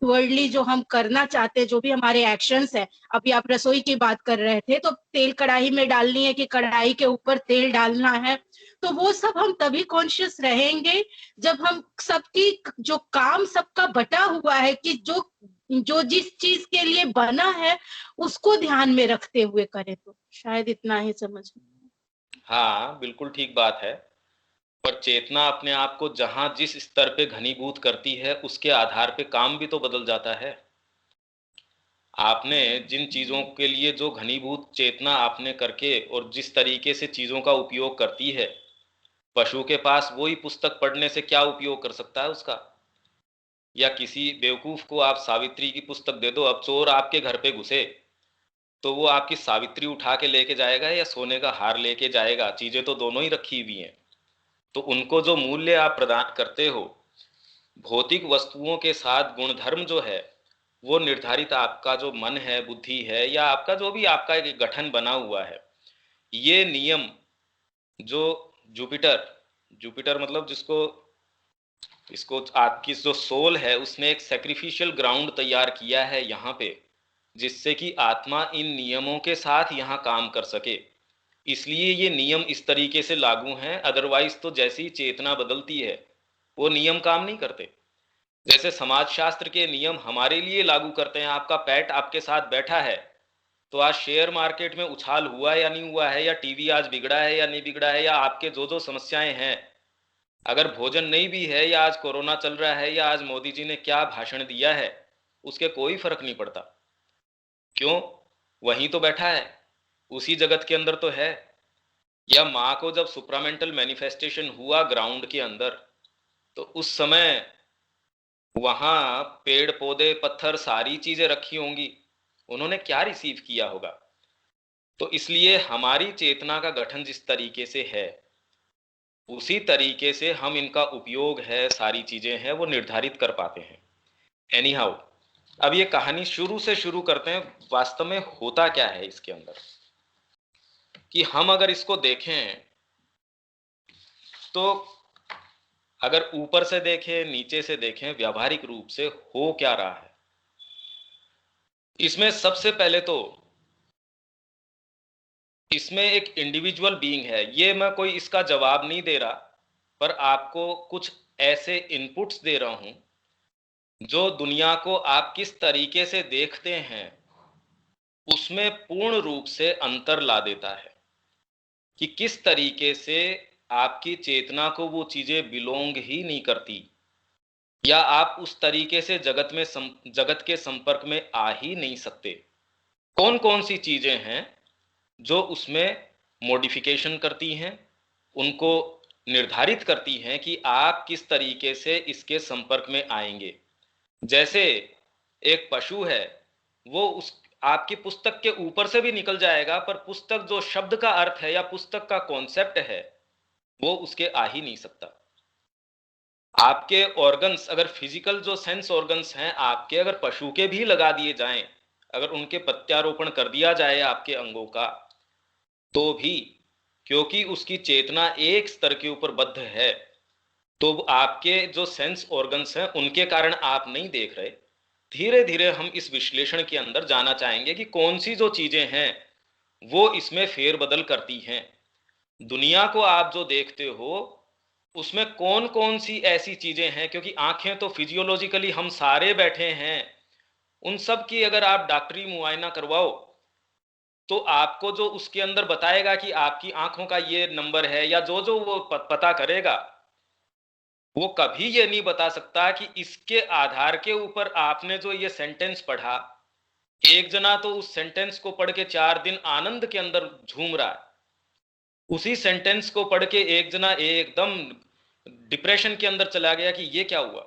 वर्ल्डली जो हम करना चाहते हैं, जो भी हमारे एक्शंस है, अभी आप रसोई की बात कर रहे थे, तो तेल कढ़ाई में डालनी है कि कढ़ाई के ऊपर तेल डालना है, तो वो सब हम तभी कॉन्शियस रहेंगे जब हम सबकी जो काम सबका बटा हुआ है कि जो जो जिस चीज के लिए बना है उसको ध्यान में रखते हुए करें, तो शायद इतना ही समझ में। हाँ, बिल्कुल ठीक बात है। पर चेतना अपने आप को जहां जिस स्तर पे घनीभूत करती है उसके आधार पे काम भी तो बदल जाता है। आपने जिन चीजों के लिए जो घनीभूत चेतना आपने करके और जिस तरीके से चीजों का उपयोग करती है, पशु के पास वही पुस्तक पढ़ने से क्या उपयोग कर सकता है उसका? या किसी बेवकूफ को आप सावित्री की पुस्तक दे दो, अब चोर आपके घर पे घुसे तो वो आपकी सावित्री उठा के लेके जाएगा या सोने का हार लेके जाएगा? चीजें तो दोनों ही रखी हुई हैं। तो उनको जो मूल्य आप प्रदान करते हो, भौतिक वस्तुओं के साथ गुणधर्म जो है वो निर्धारित आपका जो मन है, बुद्धि है, या आपका जो भी आपका एक गठन बना हुआ है, ये नियम जो जुपिटर जुपिटर मतलब जिसको इसको आपकी जो सोल है उसने एक सैक्रिफिशियल ग्राउंड तैयार किया है यहाँ पे, जिससे कि आत्मा इन नियमों के साथ यहाँ काम कर सके। इसलिए ये नियम इस तरीके से लागू हैं, अदरवाइज तो जैसी चेतना बदलती है वो नियम काम नहीं करते। जैसे समाजशास्त्र के नियम हमारे लिए लागू करते हैं, आपका पेट आपके साथ बैठा है तो आज शेयर मार्केट में उछाल हुआ या नहीं हुआ है, या टीवी आज बिगड़ा है या नहीं बिगड़ा है, या आपके जो जो समस्याएं हैं, अगर भोजन नहीं भी है, या आज कोरोना चल रहा है, या आज मोदी जी ने क्या भाषण दिया है, उसके कोई फर्क नहीं पड़ता। क्यों? वहीं तो बैठा है, उसी जगत के अंदर तो है। या माँ को जब सुप्रामेंटल मैनिफेस्टेशन हुआ ग्राउंड के अंदर, तो उस समय वहां पेड़ पौधे पत्थर सारी चीजें रखी होंगी, उन्होंने क्या रिसीव किया होगा? तो इसलिए हमारी चेतना का गठन जिस तरीके से है उसी तरीके से हम इनका उपयोग है, सारी चीजें हैं वो निर्धारित कर पाते हैं। एनी हाउ, अब ये कहानी शुरू से शुरू करते हैं। वास्तव में होता क्या है इसके अंदर, कि हम अगर इसको देखें तो अगर ऊपर से देखें, नीचे से देखें, व्यावहारिक रूप से हो क्या रहा है, इसमें सबसे पहले तो इसमें एक इंडिविजुअल बीइंग है। ये मैं कोई इसका जवाब नहीं दे रहा, पर आपको कुछ ऐसे इनपुट्स दे रहा हूं जो दुनिया को आप किस तरीके से देखते हैं उसमें पूर्ण रूप से अंतर ला देता है, कि किस तरीके से आपकी चेतना को वो चीजें बिलोंग ही नहीं करती, या आप उस तरीके से जगत के संपर्क में आ ही नहीं सकते। कौन कौन सी चीजें हैं जो उसमें मॉडिफिकेशन करती हैं, उनको निर्धारित करती हैं कि आप किस तरीके से इसके संपर्क में आएंगे। जैसे एक पशु है, वो उस आपकी पुस्तक के ऊपर से भी निकल जाएगा, पर पुस्तक जो शब्द का अर्थ है या पुस्तक का कॉन्सेप्ट है वो उसके आ ही नहीं सकता। आपके ऑर्गन्स, अगर फिजिकल जो सेंस ऑर्गन्स हैं आपके, अगर पशु के भी लगा दिए जाएं, अगर उनके प्रत्यारोपण कर दिया जाए आपके अंगों का, तो भी क्योंकि उसकी चेतना एक स्तर के ऊपर बद्ध है, तो आपके जो सेंस ऑर्गन्स हैं उनके कारण आप नहीं देख रहे। धीरे धीरे हम इस विश्लेषण के अंदर जाना चाहेंगे कि कौन सी जो चीजें हैं वो इसमें फेरबदल करती हैं। दुनिया को आप जो देखते हो उसमें कौन कौन सी ऐसी चीजें हैं, क्योंकि आंखें तो फिजियोलॉजिकली हम सारे बैठे हैं, उन सब की अगर आप डॉक्टरी मुआयना करवाओ तो आपको जो उसके अंदर बताएगा कि आपकी आंखों का ये नंबर है, या जो जो वो पता करेगा, वो कभी ये नहीं बता सकता कि इसके आधार के ऊपर आपने जो ये सेंटेंस पढ़ा, एक जना तो उस सेंटेंस को पढ़ के 4 दिन आनंद के अंदर झूम रहा है, उसी सेंटेंस को पढ़ के एक जना एकदम डिप्रेशन के अंदर चला गया कि ये क्या हुआ।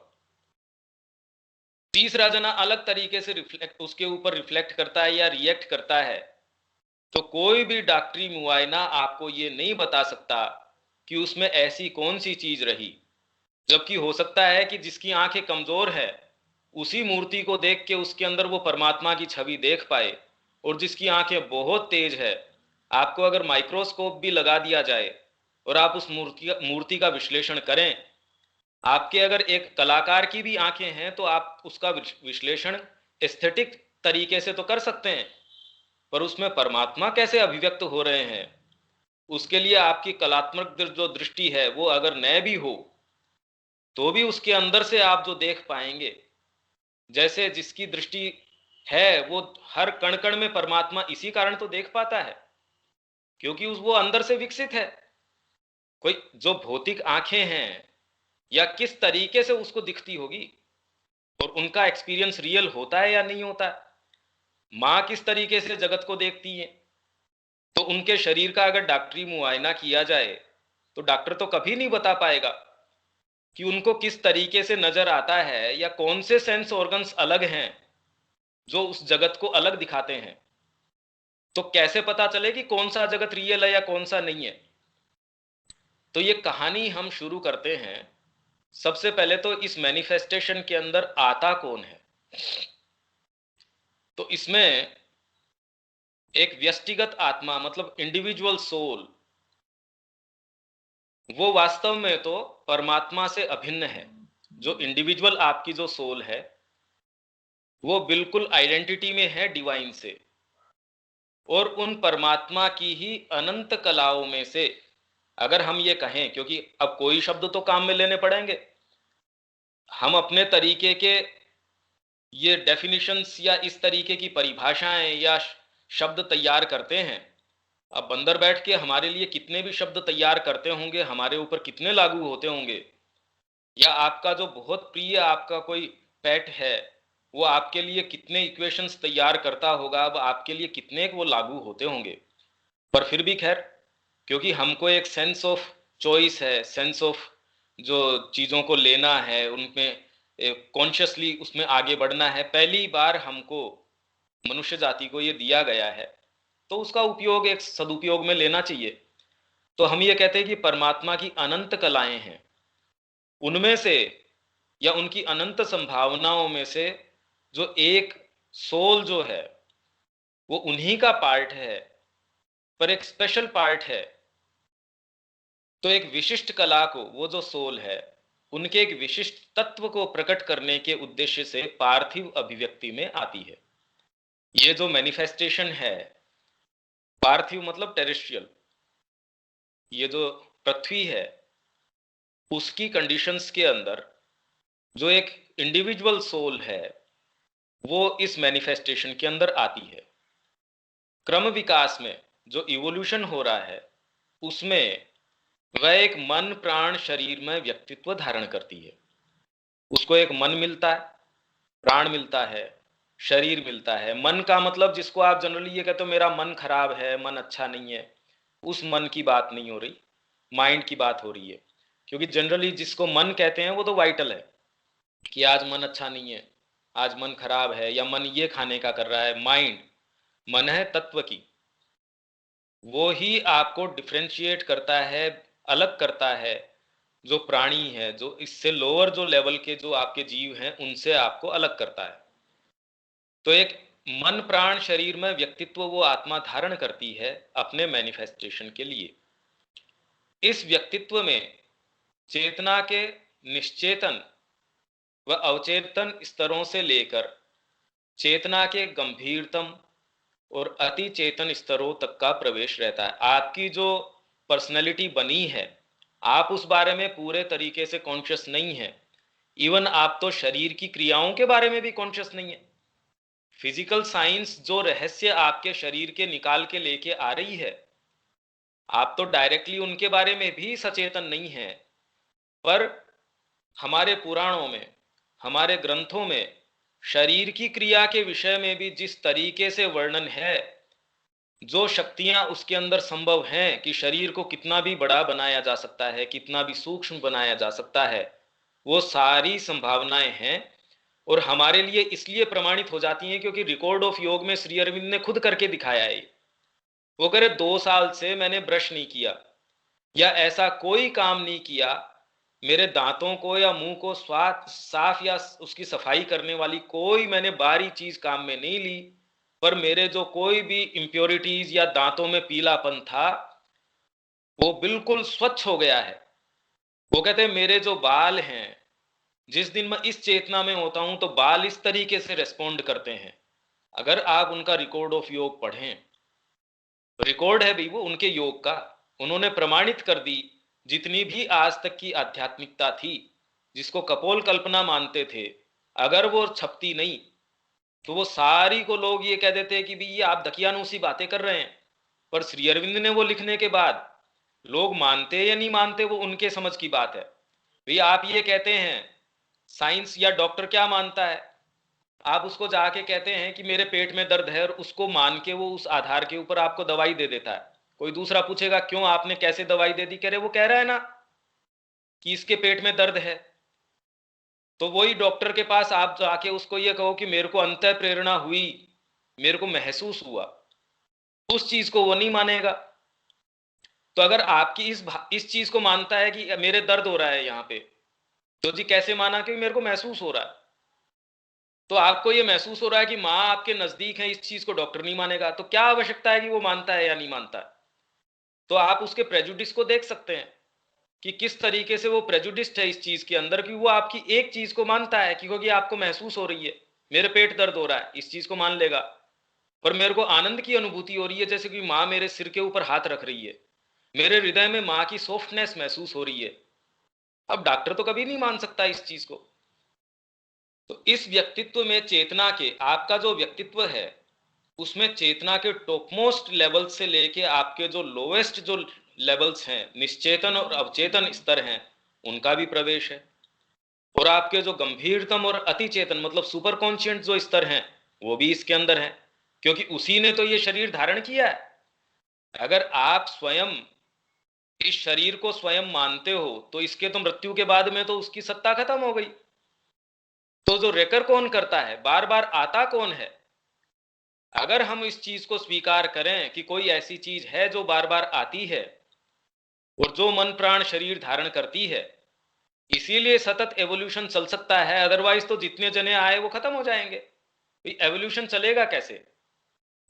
तीसरा जना अलग तरीके से उसके ऊपर रिफ्लेक्ट करता है या रिएक्ट करता है। तो कोई भी डॉक्टरी मुआयना आपको ये नहीं बता सकता कि उसमें ऐसी कौन सी चीज रही, जबकि हो सकता है कि जिसकी आंखें कमजोर है उसी मूर्ति को देख के उसके अंदर वो परमात्मा की छवि देख पाए, और जिसकी आंखें बहुत तेज है, आपको अगर माइक्रोस्कोप भी लगा दिया जाए और आप उस मूर्ति का विश्लेषण करें आपके अगर एक कलाकार की भी आंखें हैं तो आप उसका विश्लेषण एस्थेटिक तरीके से तो कर सकते हैं, पर उसमें परमात्मा कैसे अभिव्यक्त हो रहे हैं, उसके लिए आपकी कलात्मक जो दृष्टि है वो अगर न भी हो तो भी उसके अंदर से आप जो देख पाएंगे, जैसे जिसकी दृष्टि है वो हर कण कण में परमात्मा इसी कारण तो देख पाता है क्योंकि वो अंदर से विकसित है। कोई जो भौतिक आंखें हैं या किस तरीके से उसको दिखती होगी और उनका एक्सपीरियंस रियल होता है या नहीं होता है, माँ किस तरीके से जगत को देखती है, तो उनके शरीर का अगर डॉक्टरी मुआयना किया जाए तो डॉक्टर तो कभी नहीं बता पाएगा कि उनको किस तरीके से नजर आता है या कौन से सेंस ऑर्गन्स अलग हैं जो उस जगत को अलग दिखाते हैं। तो कैसे पता चले कि कौन सा जगत रियल है या कौन सा नहीं है। तो ये कहानी हम शुरू करते हैं, सबसे पहले तो इस मैनिफेस्टेशन के अंदर आता कौन है। तो इसमें एक व्यक्तिगत आत्मा मतलब इंडिविजुअल सोल, वो वास्तव में तो परमात्मा से अभिन्न है। जो इंडिविजुअल आपकी जो सोल है वो बिल्कुल आइडेंटिटी में है डिवाइन से, और उन परमात्मा की ही अनंत कलाओं में से अगर हम ये कहें, क्योंकि अब कोई शब्द तो काम में लेने पड़ेंगे, हम अपने तरीके के ये डेफिनिशंस या इस तरीके की परिभाषाएं या शब्द तैयार करते हैं। अब बंदर बैठ के हमारे लिए कितने भी शब्द तैयार करते होंगे, हमारे ऊपर कितने लागू होते होंगे, या आपका जो बहुत प्रिय आपका कोई पेट है वो आपके लिए कितने इक्वेशंस तैयार करता होगा, अब आपके लिए कितने वो लागू होते होंगे। पर फिर भी खैर, क्योंकि हमको एक सेंस ऑफ चॉइस है, सेंस ऑफ जो चीज़ों को लेना है उनमें कॉन्शियसली उसमें आगे बढ़ना है, पहली बार हमको मनुष्य जाति को ये दिया गया है तो उसका उपयोग एक सदुपयोग में लेना चाहिए। तो हम ये कहते हैं कि परमात्मा की अनंत कलाएं हैं, उनमें से या उनकी अनंत संभावनाओं में से जो एक सोल जो है वो उन्हीं का पार्ट है, पर एक स्पेशल पार्ट है। तो एक विशिष्ट कला को वो जो सोल है उनके एक विशिष्ट तत्व को प्रकट करने के उद्देश्य से पार्थिव अभिव्यक्ति में आती है। ये जो मैनिफेस्टेशन है, पार्थिव मतलब टेरेस्ट्रियल, ये जो पृथ्वी है उसकी कंडीशंस के अंदर जो एक इंडिविजुअल सोल है वो इस मैनिफेस्टेशन के अंदर आती है। क्रम विकास में जो इवोल्यूशन हो रहा है उसमें वह एक मन प्राण शरीर में व्यक्तित्व धारण करती है। उसको एक मन मिलता है, प्राण मिलता है, शरीर मिलता है। मन का मतलब जिसको आप जनरली ये कहते हो मेरा मन खराब है, मन अच्छा नहीं है, उस मन की बात नहीं हो रही, माइंड की बात हो रही है। क्योंकि जनरली जिसको मन कहते हैं वो तो वाइटल है कि आज मन अच्छा नहीं है, आज मन खराब है, या मन ये खाने का कर रहा है। माइंड मन है तत्व की, वो ही आपको डिफ्रेंशिएट करता है, अलग करता है। जो प्राणी है, जो इससे लोअर जो लेवल के जो आपके जीव हैं उनसे आपको अलग करता है। तो एक मन प्राण शरीर में व्यक्तित्व वो आत्मा धारण करती है अपने मैनिफेस्टेशन के लिए। इस व्यक्तित्व में चेतना के निश्चेतन व अवचेतन स्तरों से लेकर चेतना के गंभीरतम और अति चेतन स्तरों तक का प्रवेश रहता है। आपकी जो पर्सनैलिटी बनी है आप उस बारे में पूरे तरीके से कॉन्शियस नहीं है। इवन आप तो शरीर की क्रियाओं के बारे में भी कॉन्शियस नहीं है। फिजिकल साइंस जो रहस्य आपके शरीर के निकाल के लेके आ रही है, आप तो डायरेक्टली उनके बारे में भी सचेतन नहीं है। पर हमारे पुराणों में, हमारे ग्रंथों में शरीर की क्रिया के विषय में भी जिस तरीके से वर्णन है, जो शक्तियां उसके अंदर संभव हैं कि शरीर को कितना भी बड़ा बनाया जा सकता है, कितना भी सूक्ष्म बनाया जा सकता है, वो सारी संभावनाएं हैं। और हमारे लिए इसलिए प्रमाणित हो जाती हैं क्योंकि रिकॉर्ड ऑफ योग में श्री अरविंद ने खुद करके दिखाया है। वो कह रहे 2 साल से मैंने ब्रश नहीं किया या ऐसा कोई काम नहीं किया, मेरे दांतों को या मुंह को साफ या उसकी सफाई करने वाली कोई मैंने बाहरी चीज काम में नहीं ली, पर मेरे जो कोई भी इम्प्योरिटीज या दांतों में पीलापन था वो बिल्कुल स्वच्छ हो गया है। वो कहते हैं मेरे जो बाल हैं, जिस दिन मैं इस चेतना में होता हूं तो बाल इस तरीके से रेस्पॉन्ड करते हैं। अगर आप उनका रिकॉर्ड ऑफ योग पढ़ें, रिकॉर्ड है भी वो उनके योग का, उन्होंने प्रमाणित कर दी जितनी भी आज तक की आध्यात्मिकता थी, जिसको कपोल कल्पना मानते थे, अगर वो छपती नहीं तो वो सारी को लोग ये कह देते हैं कि भी ये आप दकियानूसी बातें कर रहे हैं। पर श्री अरविंद ने वो लिखने के बाद लोग मानते या नहीं मानते वो उनके समझ की बात है। भैया आप ये कहते हैं, साइंस या डॉक्टर क्या मानता है, आप उसको जाके कहते हैं कि मेरे पेट में दर्द है और उसको मान के वो उस आधार के ऊपर आपको दवाई दे देता है। कोई दूसरा पूछेगा क्यों आपने कैसे दवाई दे दी, कह रहे वो कह रहा है ना कि इसके पेट में दर्द है। तो वही डॉक्टर के पास आप जाके उसको ये कहो कि मेरे को अंतः प्रेरणा हुई, मेरे को महसूस हुआ, उस चीज को वो नहीं मानेगा। तो अगर आपकी इस चीज को मानता है कि मेरे दर्द हो रहा है यहाँ पे, तो जी कैसे माना कि मेरे को महसूस हो रहा है। तो आपको ये महसूस हो रहा है कि माँ आपके नजदीक है, इस चीज को डॉक्टर नहीं मानेगा, तो क्या आवश्यकता है कि वो मानता है या नहीं मानता है। तो आप उसके प्रेजुडिस को देख सकते हैं कि किस तरीके से वो प्रेजुडिस्ड है इस चीज के अंदर, कि वो आपकी एक चीज को मानता है कि क्योंकि आपको महसूस हो रही है, मेरे पेट दर्द हो रहा है, इस चीज को मान लेगा। पर मेरे को आनंद की अनुभूति हो रही है, जैसे कि माँ मेरे सिर के ऊपर हाथ रख रही है, मेरे हृदय में माँ की सॉफ्टनेस महसूस हो रही है। अब डॉक्टर तो कभी नहीं मान सकता इस चीज को। तो इस व्यक्तित्व में चेतना के, आपका जो व्यक्तित्व है उसमें चेतना के टॉपमोस्ट लेवल से लेके आपके जो लोवेस्ट जो लेवल्स हैं, निश्चेतन और अवचेतन स्तर हैं, उनका भी प्रवेश है। और आपके जो गंभीरतम और अति चेतन मतलब सुपर कॉन्शियंट जो स्तर हैं, वो भी इसके अंदर हैं, क्योंकि उसी ने तो ये शरीर धारण किया है। अगर आप स्वयं इस शरीर को स्वयं मानते हो तो इसके तो मृत्यु के बाद में तो उसकी सत्ता खत्म हो गई। तो जो रेकर कौन करता है, बार बार आता कौन है। अगर हम इस चीज को स्वीकार करें कि कोई ऐसी चीज है जो बार बार आती है और जो मन प्राण शरीर धारण करती है, इसीलिए सतत एवोल्यूशन चल सकता है, अदरवाइज तो जितने जने आए वो खत्म हो जाएंगे। एवोल्यूशन चलेगा कैसे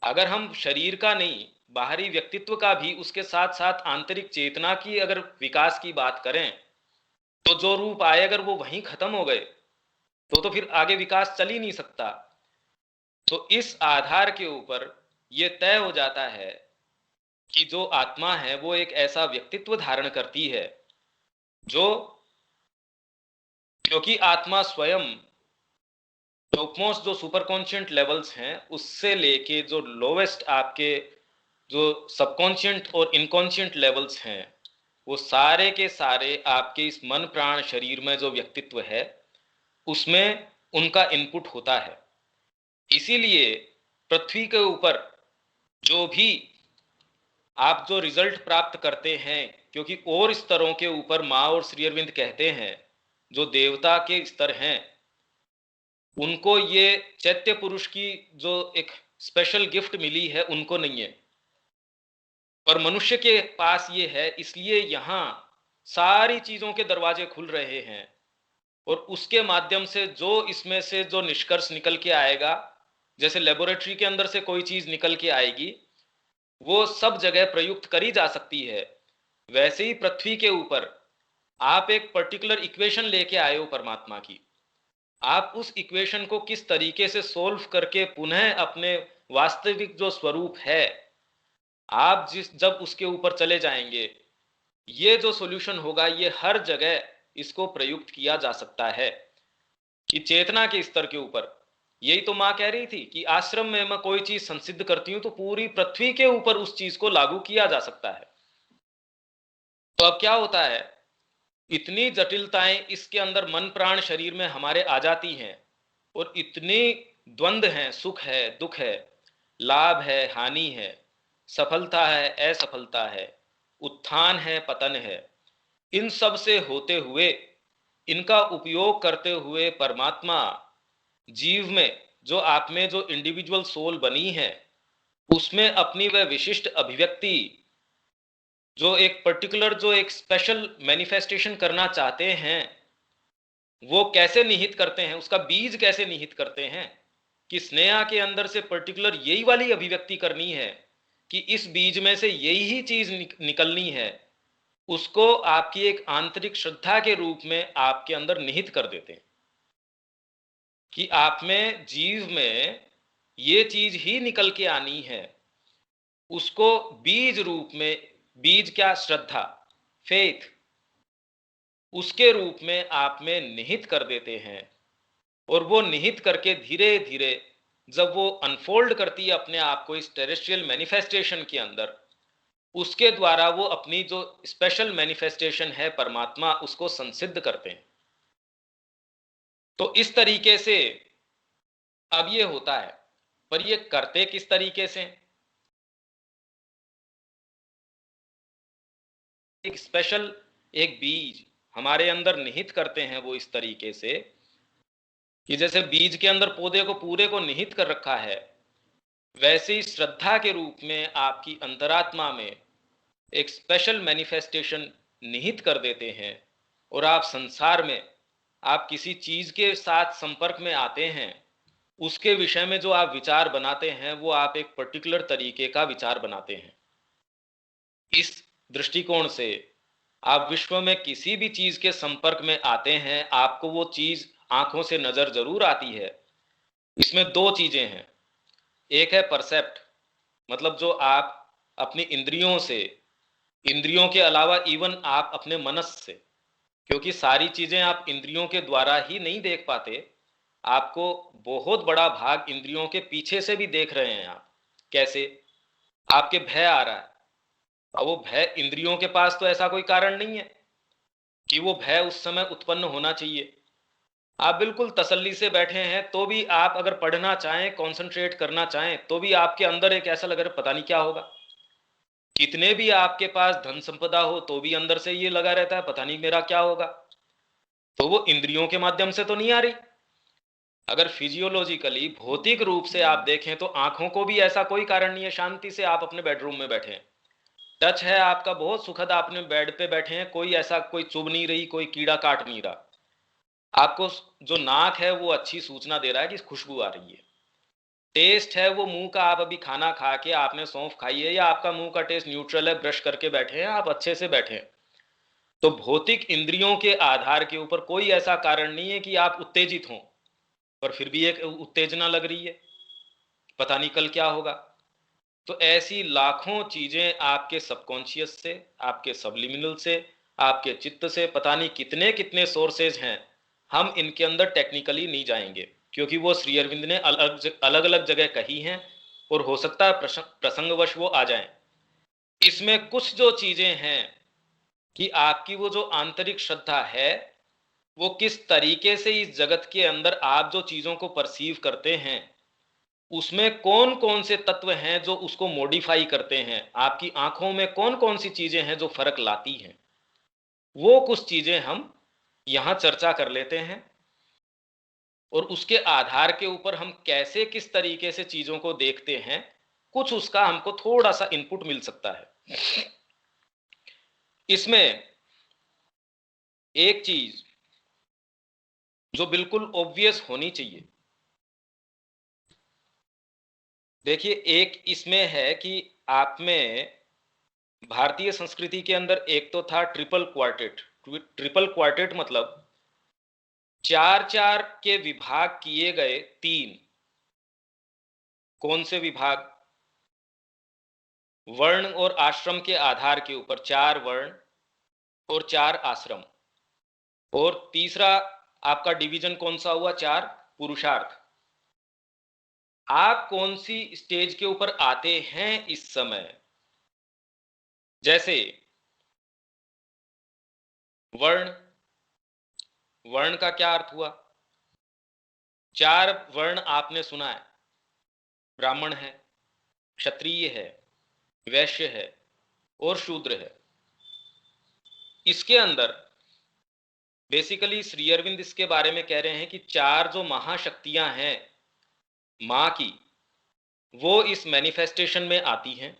अगर हम शरीर का नहीं, बाहरी व्यक्तित्व का भी उसके साथ साथ आंतरिक चेतना की अगर विकास की बात करें, तो जो रूप आए अगर वो वहीं खत्म हो गए तो फिर आगे विकास चल ही नहीं सकता। तो इस आधार के ऊपर ये तय हो जाता है कि जो आत्मा है वो एक ऐसा व्यक्तित्व धारण करती है जो, क्योंकि आत्मा स्वयं टॉपमोस्ट जो सुपर कॉन्शियंट लेवल्स हैं उससे लेके जो लोवेस्ट आपके जो सबकॉन्शियंट और इनकॉन्शियंट लेवल्स हैं, वो सारे के सारे आपके इस मन प्राण शरीर में जो व्यक्तित्व है उसमें उनका इनपुट होता है। इसीलिए पृथ्वी के ऊपर जो भी आप जो रिजल्ट प्राप्त करते हैं, क्योंकि और स्तरों के ऊपर माँ और श्री अरविंद कहते हैं जो देवता के स्तर हैं उनको ये चैत्य पुरुष की जो एक स्पेशल गिफ्ट मिली है उनको नहीं है, पर मनुष्य के पास ये है। इसलिए यहां सारी चीजों के दरवाजे खुल रहे हैं और उसके माध्यम से जो इसमें से जो निष्कर्ष निकल के आएगा, जैसे लेबोरेटरी के अंदर से कोई चीज निकल के आएगी वो सब जगह प्रयुक्त करी जा सकती है, वैसे ही पृथ्वी के ऊपर आप एक पर्टिकुलर इक्वेशन लेके आए हो परमात्मा की, आप उस इक्वेशन को किस तरीके से सोल्व करके पुनः अपने वास्तविक जो स्वरूप है आप जब उसके ऊपर चले जाएंगे, ये जो सॉल्यूशन होगा ये हर जगह इसको प्रयुक्त किया जा सकता है कि चेतना के स्तर के ऊपर। यही तो माँ कह रही थी कि आश्रम में मैं कोई चीज संसिद्ध करती हूं तो पूरी पृथ्वी के ऊपर उस चीज को लागू किया जा सकता है। तो अब क्या होता है, इतनी जटिलताएं इसके अंदर मन प्राण शरीर में हमारे आ जाती हैं और इतनी द्वंद्व हैं, सुख है दुख है, लाभ है हानि है, सफलता है असफलता है, उत्थान है पतन है। इन सब से होते हुए, इनका उपयोग करते हुए परमात्मा जीव में जो आप में जो इंडिविजुअल सोल बनी है उसमें अपनी वह विशिष्ट अभिव्यक्ति जो एक पर्टिकुलर जो एक स्पेशल मैनिफेस्टेशन करना चाहते हैं वो कैसे निहित करते हैं, उसका बीज कैसे निहित करते हैं कि स्नेहा के अंदर से पर्टिकुलर यही वाली अभिव्यक्ति करनी है कि इस बीज में से यही ही चीज निकलनी है उसको आपकी एक आंतरिक श्रद्धा के रूप में आपके अंदर निहित कर देते हैं कि आप में, जीव में ये चीज ही निकल के आनी है। उसको बीज रूप में, बीज क्या, श्रद्धा, फेथ, उसके रूप में आप में निहित कर देते हैं। और वो निहित करके धीरे धीरे जब वो अनफोल्ड करती है अपने आप को इस टेरेस्ट्रियल मैनिफेस्टेशन के अंदर, उसके द्वारा वो अपनी जो स्पेशल मैनिफेस्टेशन है परमात्मा, उसको संसिद्ध करते हैं। तो इस तरीके से अब ये होता है, पर ये करते किस तरीके से? एक स्पेशल, एक बीज हमारे अंदर निहित करते हैं वो इस तरीके से कि जैसे बीज के अंदर पौधे को पूरे को निहित कर रखा है, वैसे ही श्रद्धा के रूप में आपकी अंतरात्मा में एक स्पेशल मैनिफेस्टेशन निहित कर देते हैं। और आप संसार में, आप किसी चीज के साथ संपर्क में आते हैं, उसके विषय में जो आप विचार बनाते हैं वो आप एक पर्टिकुलर तरीके का विचार बनाते हैं। इस दृष्टिकोण से आप विश्व में किसी भी चीज के संपर्क में आते हैं, आपको वो चीज आंखों से नजर जरूर आती है। इसमें दो चीजें हैं, एक है परसेप्ट, मतलब जो आप अपनी इंद्रियों से, इंद्रियों के अलावा इवन आप अपने मनस से, क्योंकि सारी चीजें आप इंद्रियों के द्वारा ही नहीं देख पाते, आपको बहुत बड़ा भाग इंद्रियों के पीछे से भी देख रहे हैं आप। कैसे? आपके भय आ रहा है, और वो भय इंद्रियों के पास तो ऐसा कोई कारण नहीं है कि वो भय उस समय उत्पन्न होना चाहिए। आप बिल्कुल तसल्ली से बैठे हैं, तो भी आप अगर पढ़ना चाहें, कंसंट्रेट करना चाहें, तो भी आपके अंदर एक ऐसा लग रहा है पता नहीं क्या होगा। कितने भी आपके पास धन संपदा हो, तो भी अंदर से ये लगा रहता है पता नहीं मेरा क्या होगा। तो वो इंद्रियों के माध्यम से तो नहीं आ रही। अगर फिजियोलॉजिकली, भौतिक रूप से आप देखें तो आंखों को भी ऐसा कोई कारण नहीं है, शांति से आप अपने बेडरूम में बैठे हैं, टच है आपका बहुत सुखद, आपने बेड पे बैठे हैं, कोई ऐसा कोई चुभ नहीं रही, कोई कीड़ा काट नहीं रहा, आपको जो नाक है वो अच्छी सूचना दे रहा है कि खुशबू आ रही है, टेस्ट है वो मुंह का, आप अभी खाना खा के आपने सौंफ खाई है या आपका मुंह का टेस्ट न्यूट्रल है, ब्रश करके बैठे हैं, आप अच्छे से बैठे हैं। तो भौतिक इंद्रियों के आधार के ऊपर कोई ऐसा कारण नहीं है कि आप उत्तेजित हों, पर फिर भी एक उत्तेजना लग रही है, पता नहीं कल क्या होगा। तो ऐसी लाखों चीजें आपके सबकॉन्शियस से, आपके सबलिमिनल से, आपके चित्त से, पता नहीं कितने कितने सोर्सेज हैं, हम इनके अंदर टेक्निकली नहीं जाएंगे, क्योंकि वो श्री अरविंद ने अलग अलग जगह कही हैं, और हो सकता है प्रसंगवश वो आ जाएं। इसमें कुछ जो चीजें हैं कि आपकी वो जो आंतरिक श्रद्धा है, वो किस तरीके से इस जगत के अंदर आप जो चीजों को परसीव करते हैं, उसमें कौन कौन से तत्व हैं जो उसको मॉडिफाई करते हैं, आपकी आंखों में कौन कौन सी चीजें हैं जो फर्क लाती हैं, वो कुछ चीजें हम यहां चर्चा कर लेते हैं। और उसके आधार के ऊपर हम कैसे, किस तरीके से चीजों को देखते हैं, कुछ उसका हमको थोड़ा सा इनपुट मिल सकता है। इसमें एक चीज जो बिल्कुल ऑब्वियस होनी चाहिए, देखिए, एक इसमें है कि आप में भारतीय संस्कृति के अंदर एक तो था ट्रिपल क्वार्टेट। ट्रिपल क्वार्टेट मतलब चार चार के विभाग किए गए तीन। कौन से विभाग? वर्ण और आश्रम के आधार के ऊपर 4 वर्ण और 4 आश्रम। और तीसरा आपका डिवीजन कौन सा हुआ? 4 पुरुषार्थ। आप कौन सी स्टेज के ऊपर आते हैं इस समय? जैसे वर्ण, वर्ण का क्या अर्थ हुआ? 4 वर्ण आपने सुना है, ब्राह्मण है, क्षत्रिय है, वैश्य है और शूद्र है। इसके अंदर बेसिकली श्री अरविंद इसके बारे में कह रहे हैं कि 4 जो महाशक्तियां हैं मां की, वो इस मैनिफेस्टेशन में आती हैं।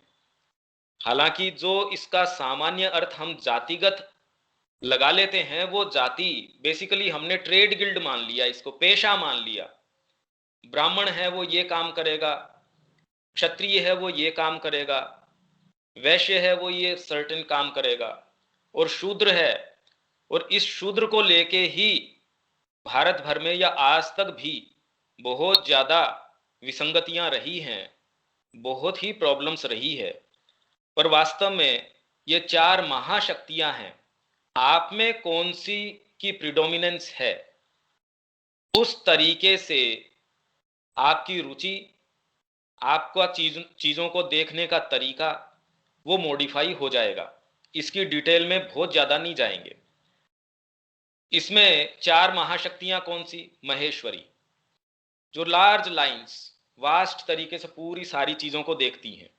हालांकि जो इसका सामान्य अर्थ हम जातिगत लगा लेते हैं, वो जाति बेसिकली हमने ट्रेड गिल्ड मान लिया, इसको पेशा मान लिया। ब्राह्मण है वो ये काम करेगा, क्षत्रिय है वो ये काम करेगा, वैश्य है वो ये सर्टेन काम करेगा, और शूद्र है, और इस शूद्र को लेके ही भारत भर में या आज तक भी बहुत ज्यादा विसंगतियां रही हैं, बहुत ही प्रॉब्लम्स रही है। पर वास्तव में ये चार महाशक्तियां हैं, आप में कौन सी की प्रिडोमिनेंस है, उस तरीके से आपकी रुचि, आपका चीजों को देखने का तरीका वो मॉडिफाई हो जाएगा। इसकी डिटेल में बहुत ज्यादा नहीं जाएंगे। इसमें चार महाशक्तियां कौन सी? महेश्वरी, जो लार्ज लाइंस, वास्ट तरीके से पूरी सारी चीजों को देखती हैं,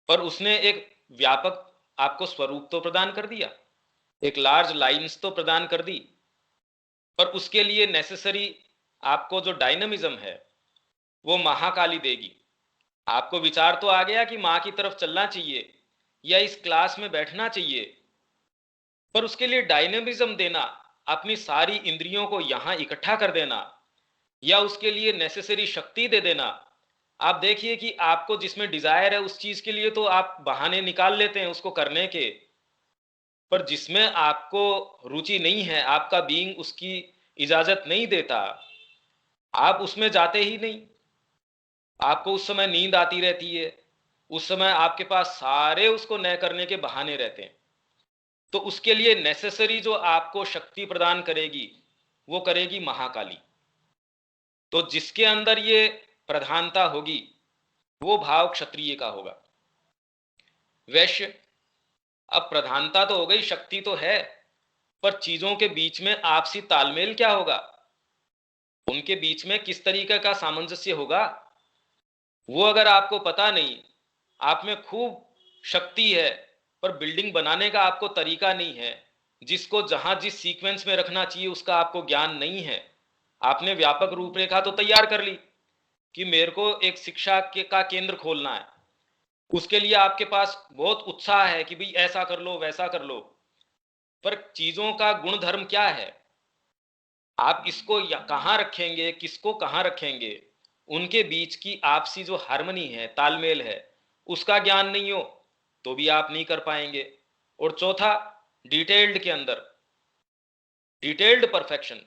पर उसने एक व्यापक आपको स्वरूप तो प्रदान कर दिया, एक लार्ज लाइंस तो प्रदान कर दी, पर उसके लिए नेसेसरी आपको जो डायनामिज्म है वो महाकाली देगी। आपको विचार तो आ गया कि मां की तरफ चलना चाहिए या इस क्लास में बैठना चाहिए, पर उसके लिए डायनेमिज्म देना, अपनी सारी इंद्रियों को यहां इकट्ठा कर देना, या उसके लिए नेसेसरी शक्ति दे देना। आप देखिए कि आपको जिसमें डिजायर है उस चीज के लिए तो आप बहाने निकाल लेते हैं उसको करने के, पर जिसमें आपको रुचि नहीं है, आपका बीइंग उसकी इजाजत नहीं देता, आप उसमें जाते ही नहीं। आपको उस समय नींद आती रहती है, उस समय आपके पास सारे उसको न करने के बहाने रहते हैं। तो उसके लिए नेसेसरी जो आपको शक्ति प्रदान करेगी वो करेगी महाकाली। तो जिसके अंदर ये प्रधानता होगी वो भाव क्षत्रिय का होगा। वैश्य, अब प्रधानता तो हो गई, शक्ति तो है, पर चीजों के बीच में आपसी तालमेल क्या होगा, उनके बीच में किस तरीके का सामंजस्य होगा, वो अगर आपको पता नहीं, आप में खूब शक्ति है पर बिल्डिंग बनाने का आपको तरीका नहीं है, जिसको जहां जिस सीक्वेंस में रखना चाहिए उसका आपको ज्ञान नहीं है। आपने व्यापक रूपरेखा तो तैयार कर ली कि मेरे को एक शिक्षा का केंद्र खोलना है, उसके लिए आपके पास बहुत उत्साह है कि भाई ऐसा कर लो वैसा कर लो, पर चीजों का गुणधर्म क्या है, आप इसको कहां रखेंगे, किसको कहां रखेंगे, उनके बीच की आपसी जो हार्मनी है, तालमेल है, उसका ज्ञान नहीं हो तो भी आप नहीं कर पाएंगे। और चौथा, डिटेल्ड के अंदर डिटेल्ड परफेक्शन,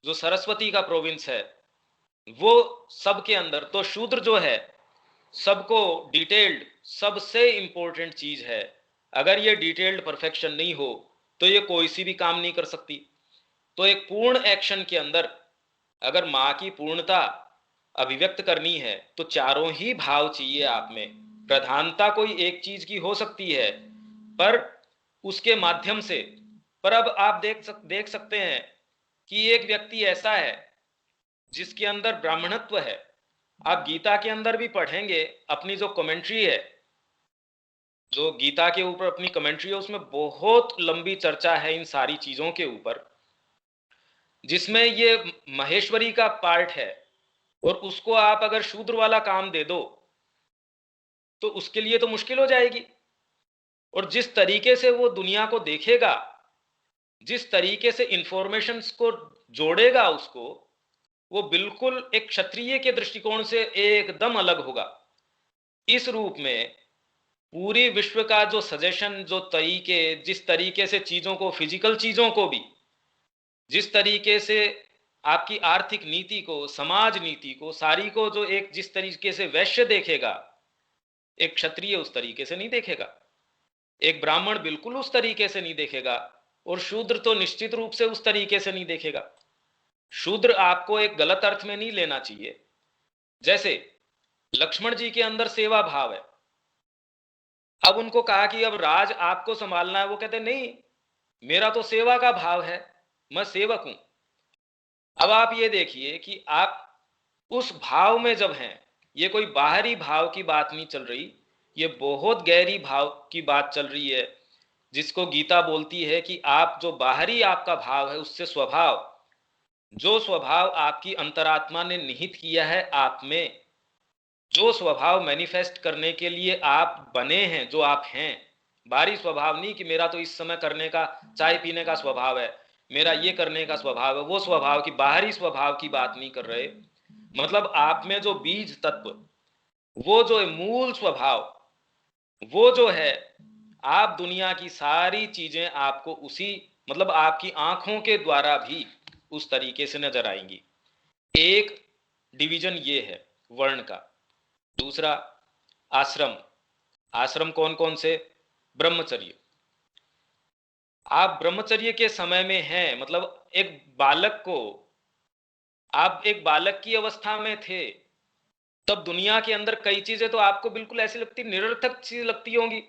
जो सरस्वती का प्रोविंस है वो सबके अंदर, तो शूद्र जो है सबको डिटेल्ड सबसे इंपॉर्टेंट चीज है। अगर ये डिटेल्ड परफेक्शन नहीं हो तो ये कोई सी भी काम नहीं कर सकती। तो एक पूर्ण एक्शन के अंदर अगर मां की पूर्णता अभिव्यक्त करनी है तो चारों ही भाव चाहिए आप में। प्रधानता कोई एक चीज की हो सकती है पर उसके माध्यम से, पर अब आप देख सकते हैं कि एक व्यक्ति ऐसा है जिसके अंदर ब्राह्मणत्व है। आप गीता के अंदर भी पढ़ेंगे, अपनी जो कमेंट्री है, जो गीता के ऊपर अपनी कमेंट्री है, उसमें बहुत लंबी चर्चा है इन सारी चीजों के ऊपर, जिसमें ये महेश्वरी का पार्ट है। और उसको आप अगर शूद्र वाला काम दे दो तो उसके लिए तो मुश्किल हो जाएगी। और जिस तरीके से वो दुनिया को देखेगा, जिस तरीके से इंफॉर्मेशंस को जोड़ेगा उसको, वो बिल्कुल एक क्षत्रिय के दृष्टिकोण से एकदम अलग होगा। इस रूप में पूरी विश्व का जो सजेशन, जो तरीके, जिस तरीके से चीजों को, फिजिकल चीजों को भी, जिस तरीके से आपकी आर्थिक नीति को, समाज नीति को, सारी को जो एक जिस तरीके से वैश्य देखेगा, एक क्षत्रिय उस तरीके से नहीं देखेगा, एक ब्राह्मण बिल्कुल उस तरीके से नहीं देखेगा, और शूद्र तो निश्चित रूप से उस तरीके से नहीं देखेगा। शूद्र आपको एक गलत अर्थ में नहीं लेना चाहिए। जैसे लक्ष्मण जी के अंदर सेवा भाव है, अब उनको कहा कि अब राज आपको संभालना है, वो कहते नहीं, मेरा तो सेवा का भाव है, मैं सेवक हूं। अब आप ये देखिए कि आप उस भाव में जब हैं, ये कोई बाहरी भाव की बात नहीं चल रही, ये बहुत गहरी भाव की बात चल रही है, जिसको गीता बोलती है कि आप जो बाहरी आपका भाव है उससे स्वभाव, जो स्वभाव आपकी अंतरात्मा ने निहित किया है आप में, जो स्वभाव मैनिफेस्ट करने के लिए आप बने हैं, जो आप हैं, बाहरी स्वभाव नहीं कि मेरा तो इस समय करने का, चाय पीने का स्वभाव है, मेरा ये करने का स्वभाव है, वो स्वभाव की, बाहरी स्वभाव की बात नहीं कर रहे। मतलब आप में जो बीज तत्व, वो जो मूल स्वभाव, वो जो है, आप दुनिया की सारी चीजें आपको उसी मतलब आपकी आंखों के द्वारा भी उस तरीके से नजर आएंगी। एक डिवीजन ये है वर्ण का। दूसरा आश्रम। आश्रम कौन कौन से? ब्रह्मचर्य। आप ब्रह्मचर्य के समय में हैं, मतलब आप एक बालक की अवस्था में थे, तब दुनिया के अंदर कई चीजें तो आपको बिल्कुल ऐसी लगती, निरर्थक चीज लगती होंगी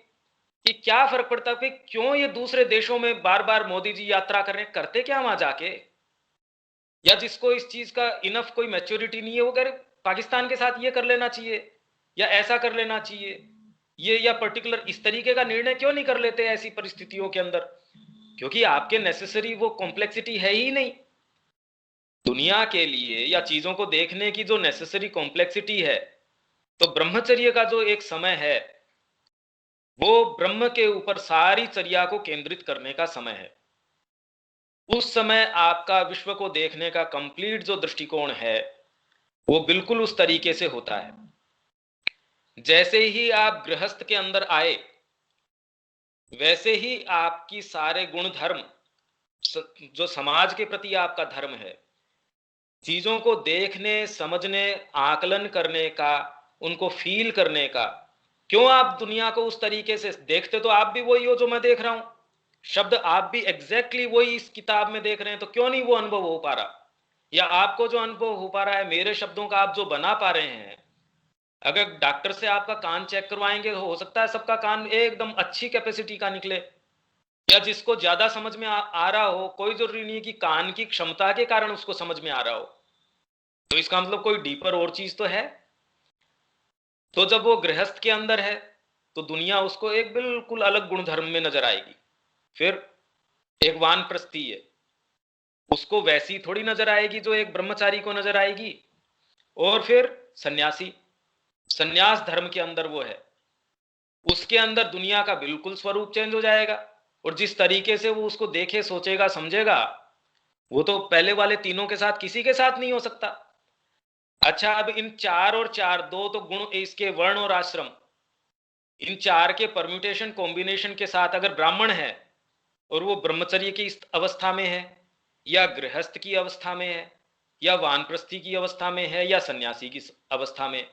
कि क्या फर्क पड़ता है, क्यों ये दूसरे देशों में बार बार मोदी जी यात्रा कर रहे हैं, करते क्या वहां जाके? या जिसको इस चीज का इनफ कोई मैच्योरिटी नहीं है, वो अगर पाकिस्तान के साथ ये कर लेना चाहिए या ऐसा कर लेना चाहिए, ये या पर्टिकुलर इस तरीके का निर्णय क्यों नहीं कर लेते ऐसी परिस्थितियों के अंदर? क्योंकि आपके नेसेसरी वो कॉम्प्लेक्सिटी है ही नहीं। दुनिया के लिए या चीजों को देखने की जो नेसेसरी कॉम्प्लेक्सिटी है, तो ब्रह्मचर्य का जो एक समय है वो ब्रह्म के ऊपर सारी चर्या को केंद्रित करने का समय है। उस समय आपका विश्व को देखने का कंप्लीट जो दृष्टिकोण है वो बिल्कुल उस तरीके से होता है। जैसे ही आप गृहस्थ के अंदर आए, वैसे ही आपकी सारे गुण धर्म, जो समाज के प्रति आपका धर्म है, चीजों को देखने, समझने, आकलन करने का, उनको फील करने का, क्यों आप दुनिया को उस तरीके से देखते तो आप भी वही हो जो मैं देख रहा हूं, शब्द आप भी एग्जैक्टली वही इस किताब में देख रहे हैं, तो क्यों नहीं वो अनुभव हो पा रहा? या आपको जो अनुभव हो पा रहा है मेरे शब्दों का आप जो बना पा रहे हैं, अगर डॉक्टर से आपका कान चेक करवाएंगे तो हो सकता है सबका कान एकदम अच्छी कैपेसिटी का निकले, या जिसको ज्यादा समझ में आ रहा हो, कोई जरूरी नहीं है कि कान की क्षमता के कारण उसको समझ में आ रहा हो, तो इसका मतलब कोई डीपर और चीज तो है। तो जब वो गृहस्थ के अंदर है तो दुनिया उसको एक बिल्कुल अलग गुणधर्म में नजर आएगी। फिर एक वानप्रस्थी है, उसको वैसी थोड़ी नजर आएगी जो एक ब्रह्मचारी को नजर आएगी। और फिर सन्यासी, सन्यास धर्म के अंदर वो है, उसके अंदर दुनिया का बिल्कुल स्वरूप चेंज हो जाएगा, और जिस तरीके से वो उसको देखे, सोचेगा, समझेगा, वो तो पहले वाले तीनों के साथ किसी के साथ नहीं हो सकता। अच्छा, अब इन चार और चार, दो तो गुण इसके वर्ण और आश्रम, इन चार के परम्यूटेशन कॉम्बिनेशन के साथ अगर ब्राह्मण है और वो ब्रह्मचर्य की अवस्था में है, या गृहस्थ की अवस्था में है, या वानप्रस्थी की अवस्था में है, या सन्यासी की अवस्था में,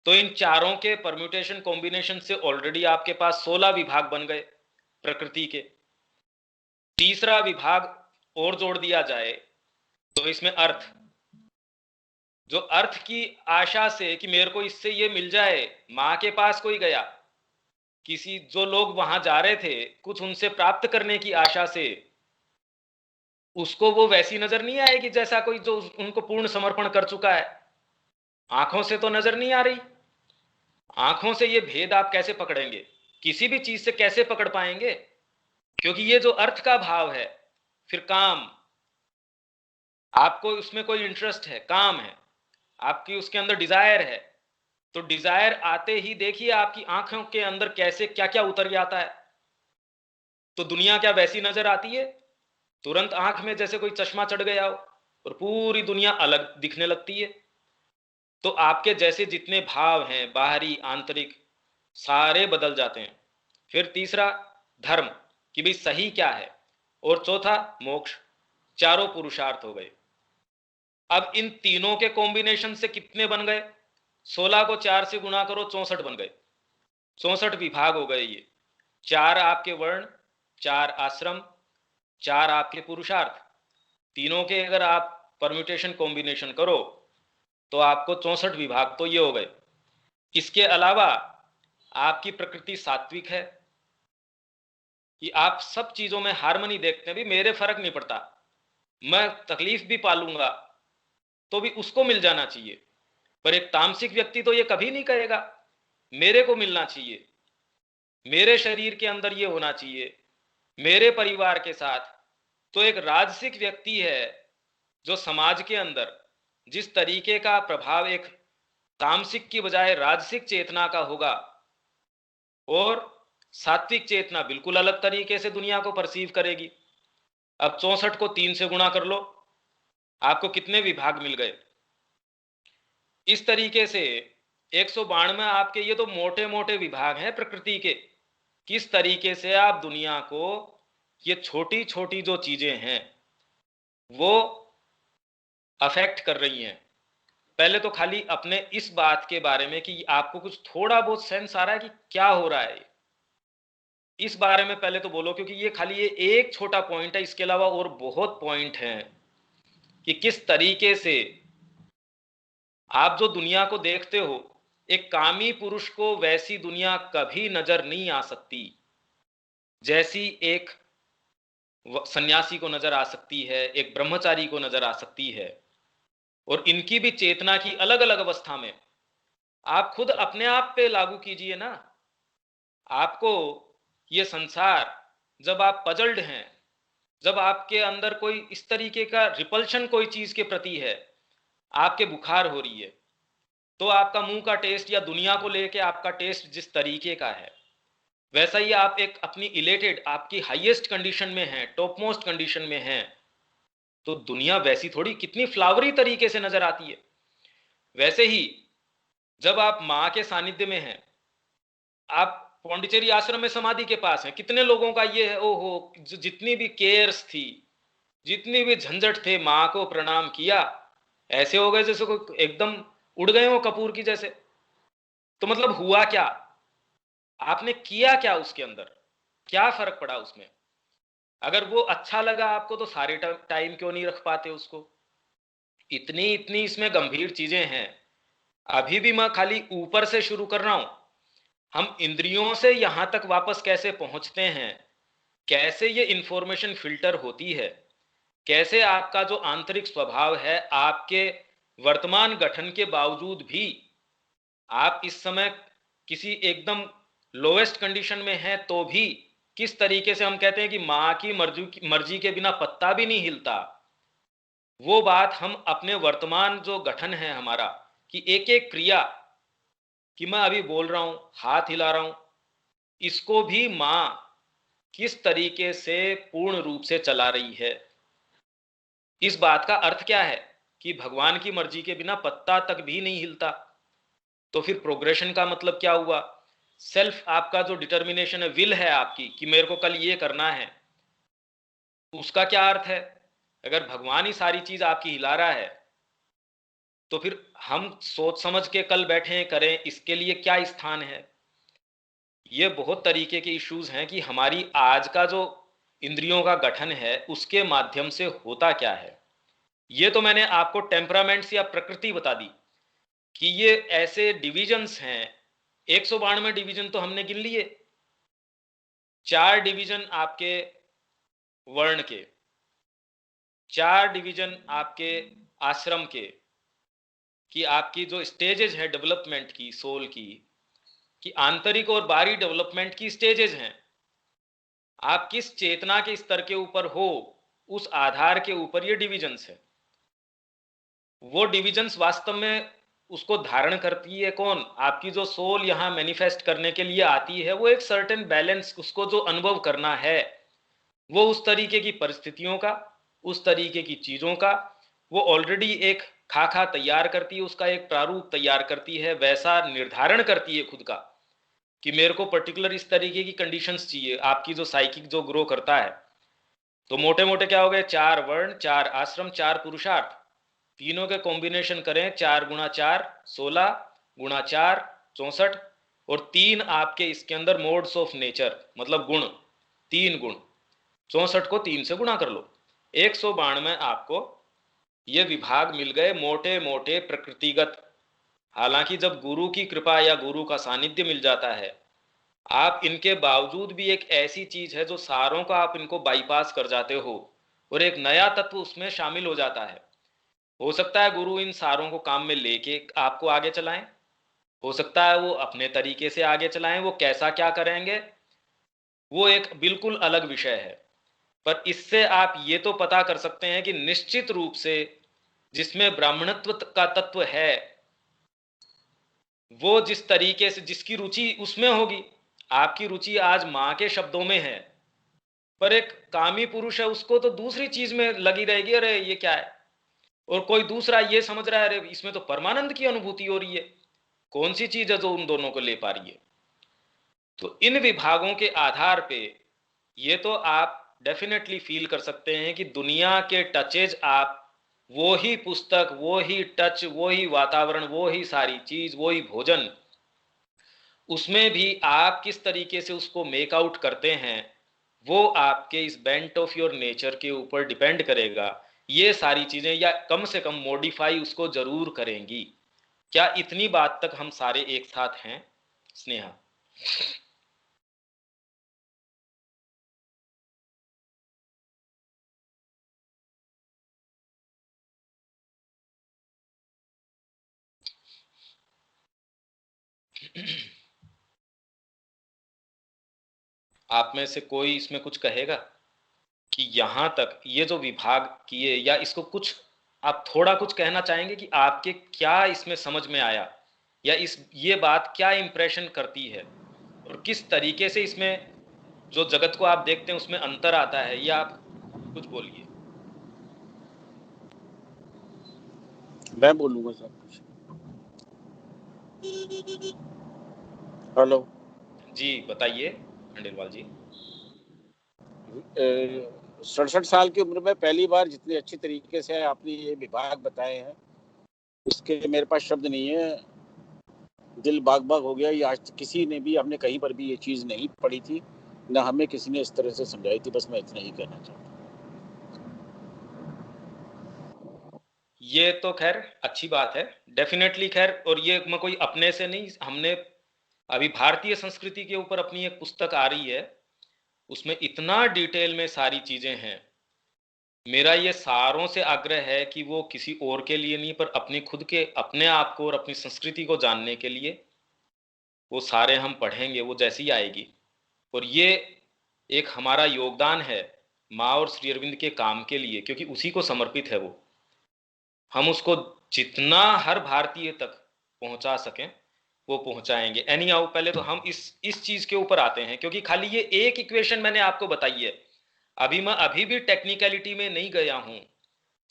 तो इन चारों के परम्यूटेशन कॉम्बिनेशन से ऑलरेडी आपके पास 16 विभाग बन गए प्रकृति के। तीसरा विभाग और जोड़ दिया जाए तो इसमें अर्थ, जो अर्थ की आशा से कि मेरे को इससे ये मिल जाए, मां के पास कोई गया, किसी जो लोग वहां जा रहे थे कुछ उनसे प्राप्त करने की आशा से, उसको वो वैसी नजर नहीं आएगी जैसा कोई जो उनको पूर्ण समर्पण कर चुका है। आंखों से तो नजर नहीं आ रही, आंखों से ये भेद आप कैसे पकड़ेंगे, किसी भी चीज से कैसे पकड़ पाएंगे? क्योंकि ये जो अर्थ का भाव है, फिर काम, आपको उसमें कोई इंटरेस्ट है, काम है, आपकी उसके अंदर डिजायर है, तो डिजायर आते ही देखिए आपकी आंखों के अंदर कैसे क्या क्या उतर जाता है। तो दुनिया क्या वैसी नजर आती है? तुरंत आंख में जैसे कोई चश्मा चढ़ गया हो और पूरी दुनिया अलग दिखने लगती है। तो आपके जैसे जितने भाव हैं, बाहरी आंतरिक, सारे बदल जाते हैं। फिर तीसरा धर्म कि भाई सही क्या है, और चौथा मोक्ष। चारों पुरुषार्थ हो गए। अब इन तीनों के कॉम्बिनेशन से कितने बन गए? 16 को 4 से गुणा करो, 64 बन गए। 64 विभाग हो गए ये। 4 आपके वर्ण, 4 आश्रम, 4 आपके पुरुषार्थ। तीनों के अगर आप परम्यूटेशन कॉम्बिनेशन करो तो आपको 64 विभाग तो ये हो गए। इसके अलावा आपकी प्रकृति सात्विक है कि आप सब चीजों में हार्मनी देखते हैं, भी मेरे फर्क नहीं पड़ता, मैं तकलीफ भी पालूंगा तो भी उसको मिल जाना चाहिए। पर एक तामसिक व्यक्ति तो ये कभी नहीं कहेगा मेरे को मिलना चाहिए, मेरे शरीर के अंदर ये होना चाहिए, मेरे परिवार के साथ। तो एक राजसिक व्यक्ति है जो समाज के अंदर जिस तरीके का प्रभाव एक तामसिक की बजाय राजसिक चेतना का होगा, और सात्विक चेतना बिल्कुल अलग तरीके से दुनिया को परसीव करेगी। अब 64 को 3 से गुणा कर लो, आपको कितने विभाग मिल गए? इस तरीके से 192 आपके ये तो मोटे मोटे विभाग हैं प्रकृति के, किस तरीके से आप दुनिया को ये छोटी छोटी जो चीजें हैं वो अफेक्ट कर रही हैं। पहले तो खाली अपने इस बात के बारे में कि आपको कुछ थोड़ा बहुत सेंस आ रहा है कि क्या हो रहा है, इस बारे में पहले तो बोलो, क्योंकि ये खाली ये एक छोटा पॉइंट है, इसके अलावा और बहुत पॉइंट हैं कि किस तरीके से आप जो दुनिया को देखते हो, एक कामी पुरुष को वैसी दुनिया कभी नजर नहीं आ सकती जैसी एक सन्यासी को नजर आ सकती है, एक ब्रह्मचारी को नजर आ सकती है। और इनकी भी चेतना की अलग अलग अवस्था में आप खुद अपने आप पे लागू कीजिए ना। आपको ये संसार, जब आप पजल्ड हैं, जब आपके अंदर कोई इस तरीके का रिपल्शन कोई चीज के प्रति है, आपके बुखार हो रही है, तो आपका मुंह का टेस्ट या दुनिया को लेके आपका टेस्ट जिस तरीके का है, वैसा ही आप एक अपनी इलेटेड, आपकी हाईएस्ट कंडीशन में है, टॉप मोस्ट कंडीशन में है, तो दुनिया वैसी थोड़ी कितनी फ्लावरी तरीके से नजर आती है। वैसे ही जब आप मां के सानिध्य में हैं, आप पौंडीचेरी आश्रम में समाधि के पास हैं, कितने लोगों का ये है, ओहो, जितनी भी केयर्स थी, जितनी भी झंझट थे, मां को प्रणाम किया, ऐसे हो गए जैसे कोई एकदम उड़ गए हो कपूर की जैसे। तो मतलब हुआ क्या, आपने किया क्या, उसके अंदर क्या फर्क पड़ा उसमें? अगर वो अच्छा लगा आपको तो सारे टाइम क्यों नहीं रख पाते उसको? इतनी इतनी इसमें गंभीर चीजें हैं। अभी भी मैं खाली ऊपर से शुरू कर रहा हूं। हम इंद्रियों से यहां तक वापस कैसे पहुंचते हैं, कैसे ये इंफॉर्मेशन फिल्टर होती है, कैसे आपका जो आंतरिक स्वभाव है, आपके वर्तमान गठन के बावजूद भी आप इस समय किसी एकदम लोएस्ट कंडीशन में हैं, तो भी किस तरीके से हम कहते हैं कि मां की मर्जी के बिना पत्ता भी नहीं हिलता। वो बात हम अपने वर्तमान जो गठन है हमारा, कि एक एक क्रिया, कि मैं अभी बोल रहा हूं, हाथ हिला रहा हूं, इसको भी मां किस तरीके से पूर्ण रूप से चला रही है। इस बात का अर्थ क्या है कि भगवान की मर्जी के बिना पत्ता तक भी नहीं हिलता। तो फिर प्रोग्रेशन का मतलब क्या हुआ? सेल्फ, आपका जो डिटर्मिनेशन है, विल है आपकी कि मेरे को कल ये करना है, उसका क्या अर्थ है? अगर भगवान ही सारी चीज आपकी हिला रहा है, तो फिर हम सोच समझ के कल बैठे करें, इसके लिए क्या स्थान है? ये बहुत तरीके के इश्यूज हैं कि हमारी आज का जो इंद्रियों का गठन है उसके माध्यम से होता क्या है। ये तो मैंने आपको टेम्परामेंट्स या प्रकृति बता दी कि ये ऐसे डिविजन्स हैं। 192 डिवीजन तो हमने गिन लिए। 4 डिवीजन आपके वर्ण के, 4 डिवीजन आपके आश्रम के, कि आपकी जो स्टेजेस है डेवलपमेंट की, सोल की, कि आंतरिक और बाहरी डेवलपमेंट की स्टेजेस हैं। आप किस चेतना के स्तर के ऊपर हो, उस आधार के ऊपर ये डिविजन्स है। वो डिविजन्स वास्तव में उसको धारण करती है कौन? आपकी जो सोल यहां मैनिफेस्ट करने के लिए आती है, वो एक सर्टेन बैलेंस, उसको जो अनुभव करना है, वो उस तरीके की परिस्थितियों का, उस तरीके की चीजों का वो ऑलरेडी एक खाका तैयार करती है, उसका एक प्रारूप तैयार करती है, वैसा निर्धारण करती है खुद का कि मेरे को पर्टिकुलर इस तरीके की कंडीशंस चाहिए। आपकी जो साइकिक जो ग्रो करता है, तो मोटे मोटे क्या हो गए? 4 वर्ण, 4 आश्रम, 4 पुरुषार्थ, तीनों के कॉम्बिनेशन करें, 4 गुणा 4 16 गुणा 4 64, और 3 आपके इसके अंदर मोड्स ऑफ नेचर, मतलब गुण, 3 गुण, 64 को 3 से गुणा कर लो, 192 में आपको ये विभाग मिल गए मोटे मोटे प्रकृतिगत। हालांकि जब गुरु की कृपा या गुरु का सानिध्य मिल जाता है, आप इनके बावजूद भी एक ऐसी चीज है जो सारों का आप इनको बाईपास कर जाते हो और एक नया तत्व उसमें शामिल हो जाता है। हो सकता है गुरु इन सारों को काम में लेके आपको आगे चलाएं, हो सकता है वो अपने तरीके से आगे चलाएं, वो कैसा क्या करेंगे वो एक बिल्कुल अलग विषय है। पर इससे आप ये तो पता कर सकते हैं कि निश्चित रूप से जिसमें ब्राह्मणत्व का तत्व है, वो जिस तरीके से जिसकी रुचि उसमें होगी, आपकी रुचि आज मां के शब्दों में है, पर एक कामी पुरुष है उसको तो दूसरी चीज में लगी रहेगी, अरे ये क्या है, और कोई दूसरा ये समझ रहा है अरे इसमें तो परमानंद की अनुभूति हो रही है। कौन सी चीज है जो उन दोनों को ले पा रही है? तो इन विभागों के आधार पे ये तो आप डेफिनेटली फील कर सकते हैं कि दुनिया के टचेज आप वो ही पुस्तक, वो ही टच, वो ही वातावरण, वो ही सारी चीज, वो ही भोजन, उसमें भी आप किस तरीके से उसको मेक आउट करते हैं वो आपके इस बेंट ऑफ योर नेचर के ऊपर डिपेंड करेगा। ये सारी चीजें या कम से कम मॉडिफाई उसको जरूर करेंगी। क्या इतनी बात तक हम सारे एक साथ हैं स्नेहा? आप में से कोई इसमें कुछ कहेगा कि यहां तक ये जो विभाग किए, या इसको कुछ आप थोड़ा कुछ कहना चाहेंगे कि आपके क्या इसमें समझ में आया, या ये बात क्या इंप्रेशन करती है और किस तरीके से इसमें जो जगत को आप देखते हैं उसमें अंतर आता है, या आप कुछ बोलिए। मैं बोलूंगा सब कुछ। हेलो जी बताइए खंडेलवाल जी। 67 साल की उम्र में पहली बार जितनी अच्छी तरीके से आपने ये विभाग बताए हैं इसके मेरे पास शब्द नहीं है। दिल बाग बाग हो गया। ये आज तक किसी ने भी, हमने कहीं पर भी ये चीज़ नहीं पढ़ी थी, ना हमें किसी ने इस तरह से समझाई थी। बस मैं इतना ही कहना चाहता हूँ। ये तो खैर अच्छी बात है डेफिनेटली। खैर, और ये मैं कोई अपने से नहीं, हमने अभी भारतीय संस्कृति के ऊपर अपनी एक पुस्तक आ रही है, उसमें इतना डिटेल में सारी चीजें हैं। मेरा ये सारों से आग्रह है कि वो किसी और के लिए नहीं, पर अपने खुद के, अपने आप को और अपनी संस्कृति को जानने के लिए वो सारे हम पढ़ेंगे, वो जैसी आएगी। और ये एक हमारा योगदान है माँ और श्री अरविंद के काम के लिए, क्योंकि उसी को समर्पित है वो। हम उसको जितना हर भारतीय तक पहुंचा सकें वो पहुंचाएंगे। एनी हाउ, पहले तो हम इस चीज के ऊपर आते हैं, क्योंकि खाली ये एक इक्वेशन मैंने आपको बताई है, मैं अभी भी टेक्निकलिटी में नहीं गया हूं।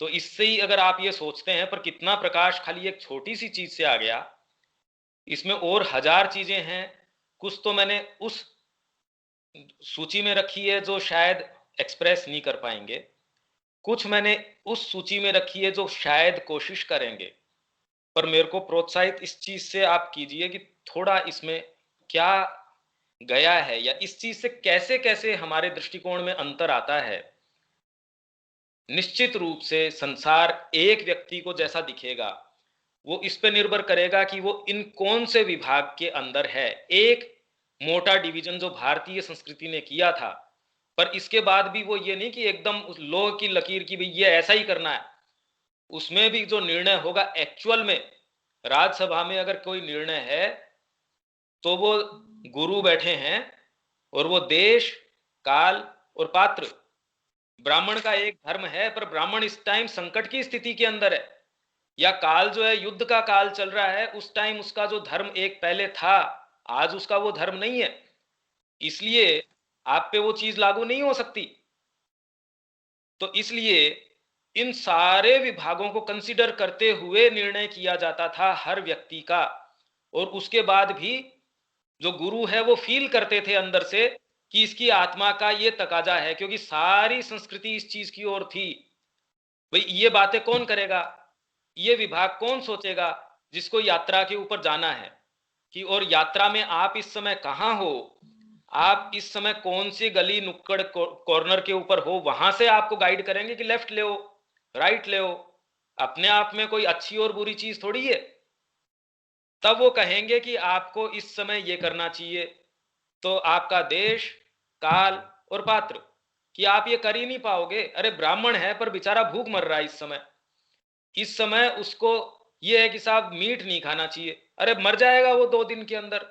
तो इससे ही अगर आप ये सोचते हैं पर कितना प्रकाश खाली एक छोटी सी चीज से आ गया, इसमें और हजार चीजें हैं। कुछ तो मैंने उस सूची में रखी है जो शायद एक्सप्रेस नहीं कर पाएंगे, कुछ मैंने उस सूची में रखी है जो शायद कोशिश करेंगे। पर मेरे को प्रोत्साहित इस चीज से आप कीजिए कि थोड़ा इसमें क्या गया है, या इस चीज से कैसे कैसे हमारे दृष्टिकोण में अंतर आता है। निश्चित रूप से संसार एक व्यक्ति को जैसा दिखेगा वो इस पे निर्भर करेगा कि वो इन कौन से विभाग के अंदर है। एक मोटा डिवीजन जो भारतीय संस्कृति ने किया था, पर इसके बाद भी वो ये नहीं कि एकदम उस लोह की लकीर की भी ये ऐसा ही करना है। उसमें भी जो निर्णय होगा एक्चुअल में, राज्यसभा में अगर कोई निर्णय है तो वो गुरु बैठे हैं और वो देश, काल और पात्र, ब्राह्मण का एक धर्म है, पर ब्राह्मण इस टाइम संकट की स्थिति के अंदर है, या काल जो है युद्ध का काल चल रहा है, उस टाइम उसका जो धर्म एक पहले था आज उसका वो धर्म नहीं है, इसलिए आप पे वो चीज लागू नहीं हो सकती। तो इसलिए इन सारे विभागों को कंसीडर करते हुए निर्णय किया जाता था हर व्यक्ति का। और उसके बाद भी जो गुरु है वो फील करते थे अंदर से कि इसकी आत्मा का ये तकाजा है, क्योंकि सारी संस्कृति इस चीज की ओर थी। भाई ये बातें कौन करेगा, ये विभाग कौन सोचेगा जिसको यात्रा के ऊपर जाना है कि, और यात्रा में आप इस समय कहां हो, आप इस समय कौन सी गली नुक्कड़ कॉर्नर के ऊपर हो, वहां से आपको गाइड करेंगे कि लेफ्ट ले, राइट ले। अपने आप में कोई अच्छी और बुरी चीज थोड़ी है। तब वो कहेंगे कि आपको इस समय ये करना चाहिए। तो आपका देश, काल और पात्र, कि आप ये कर ही नहीं पाओगे। अरे ब्राह्मण है पर बेचारा भूख मर रहा है इस समय उसको ये है कि साहब मीट नहीं खाना चाहिए, अरे मर जाएगा वो 2 दिन के अंदर।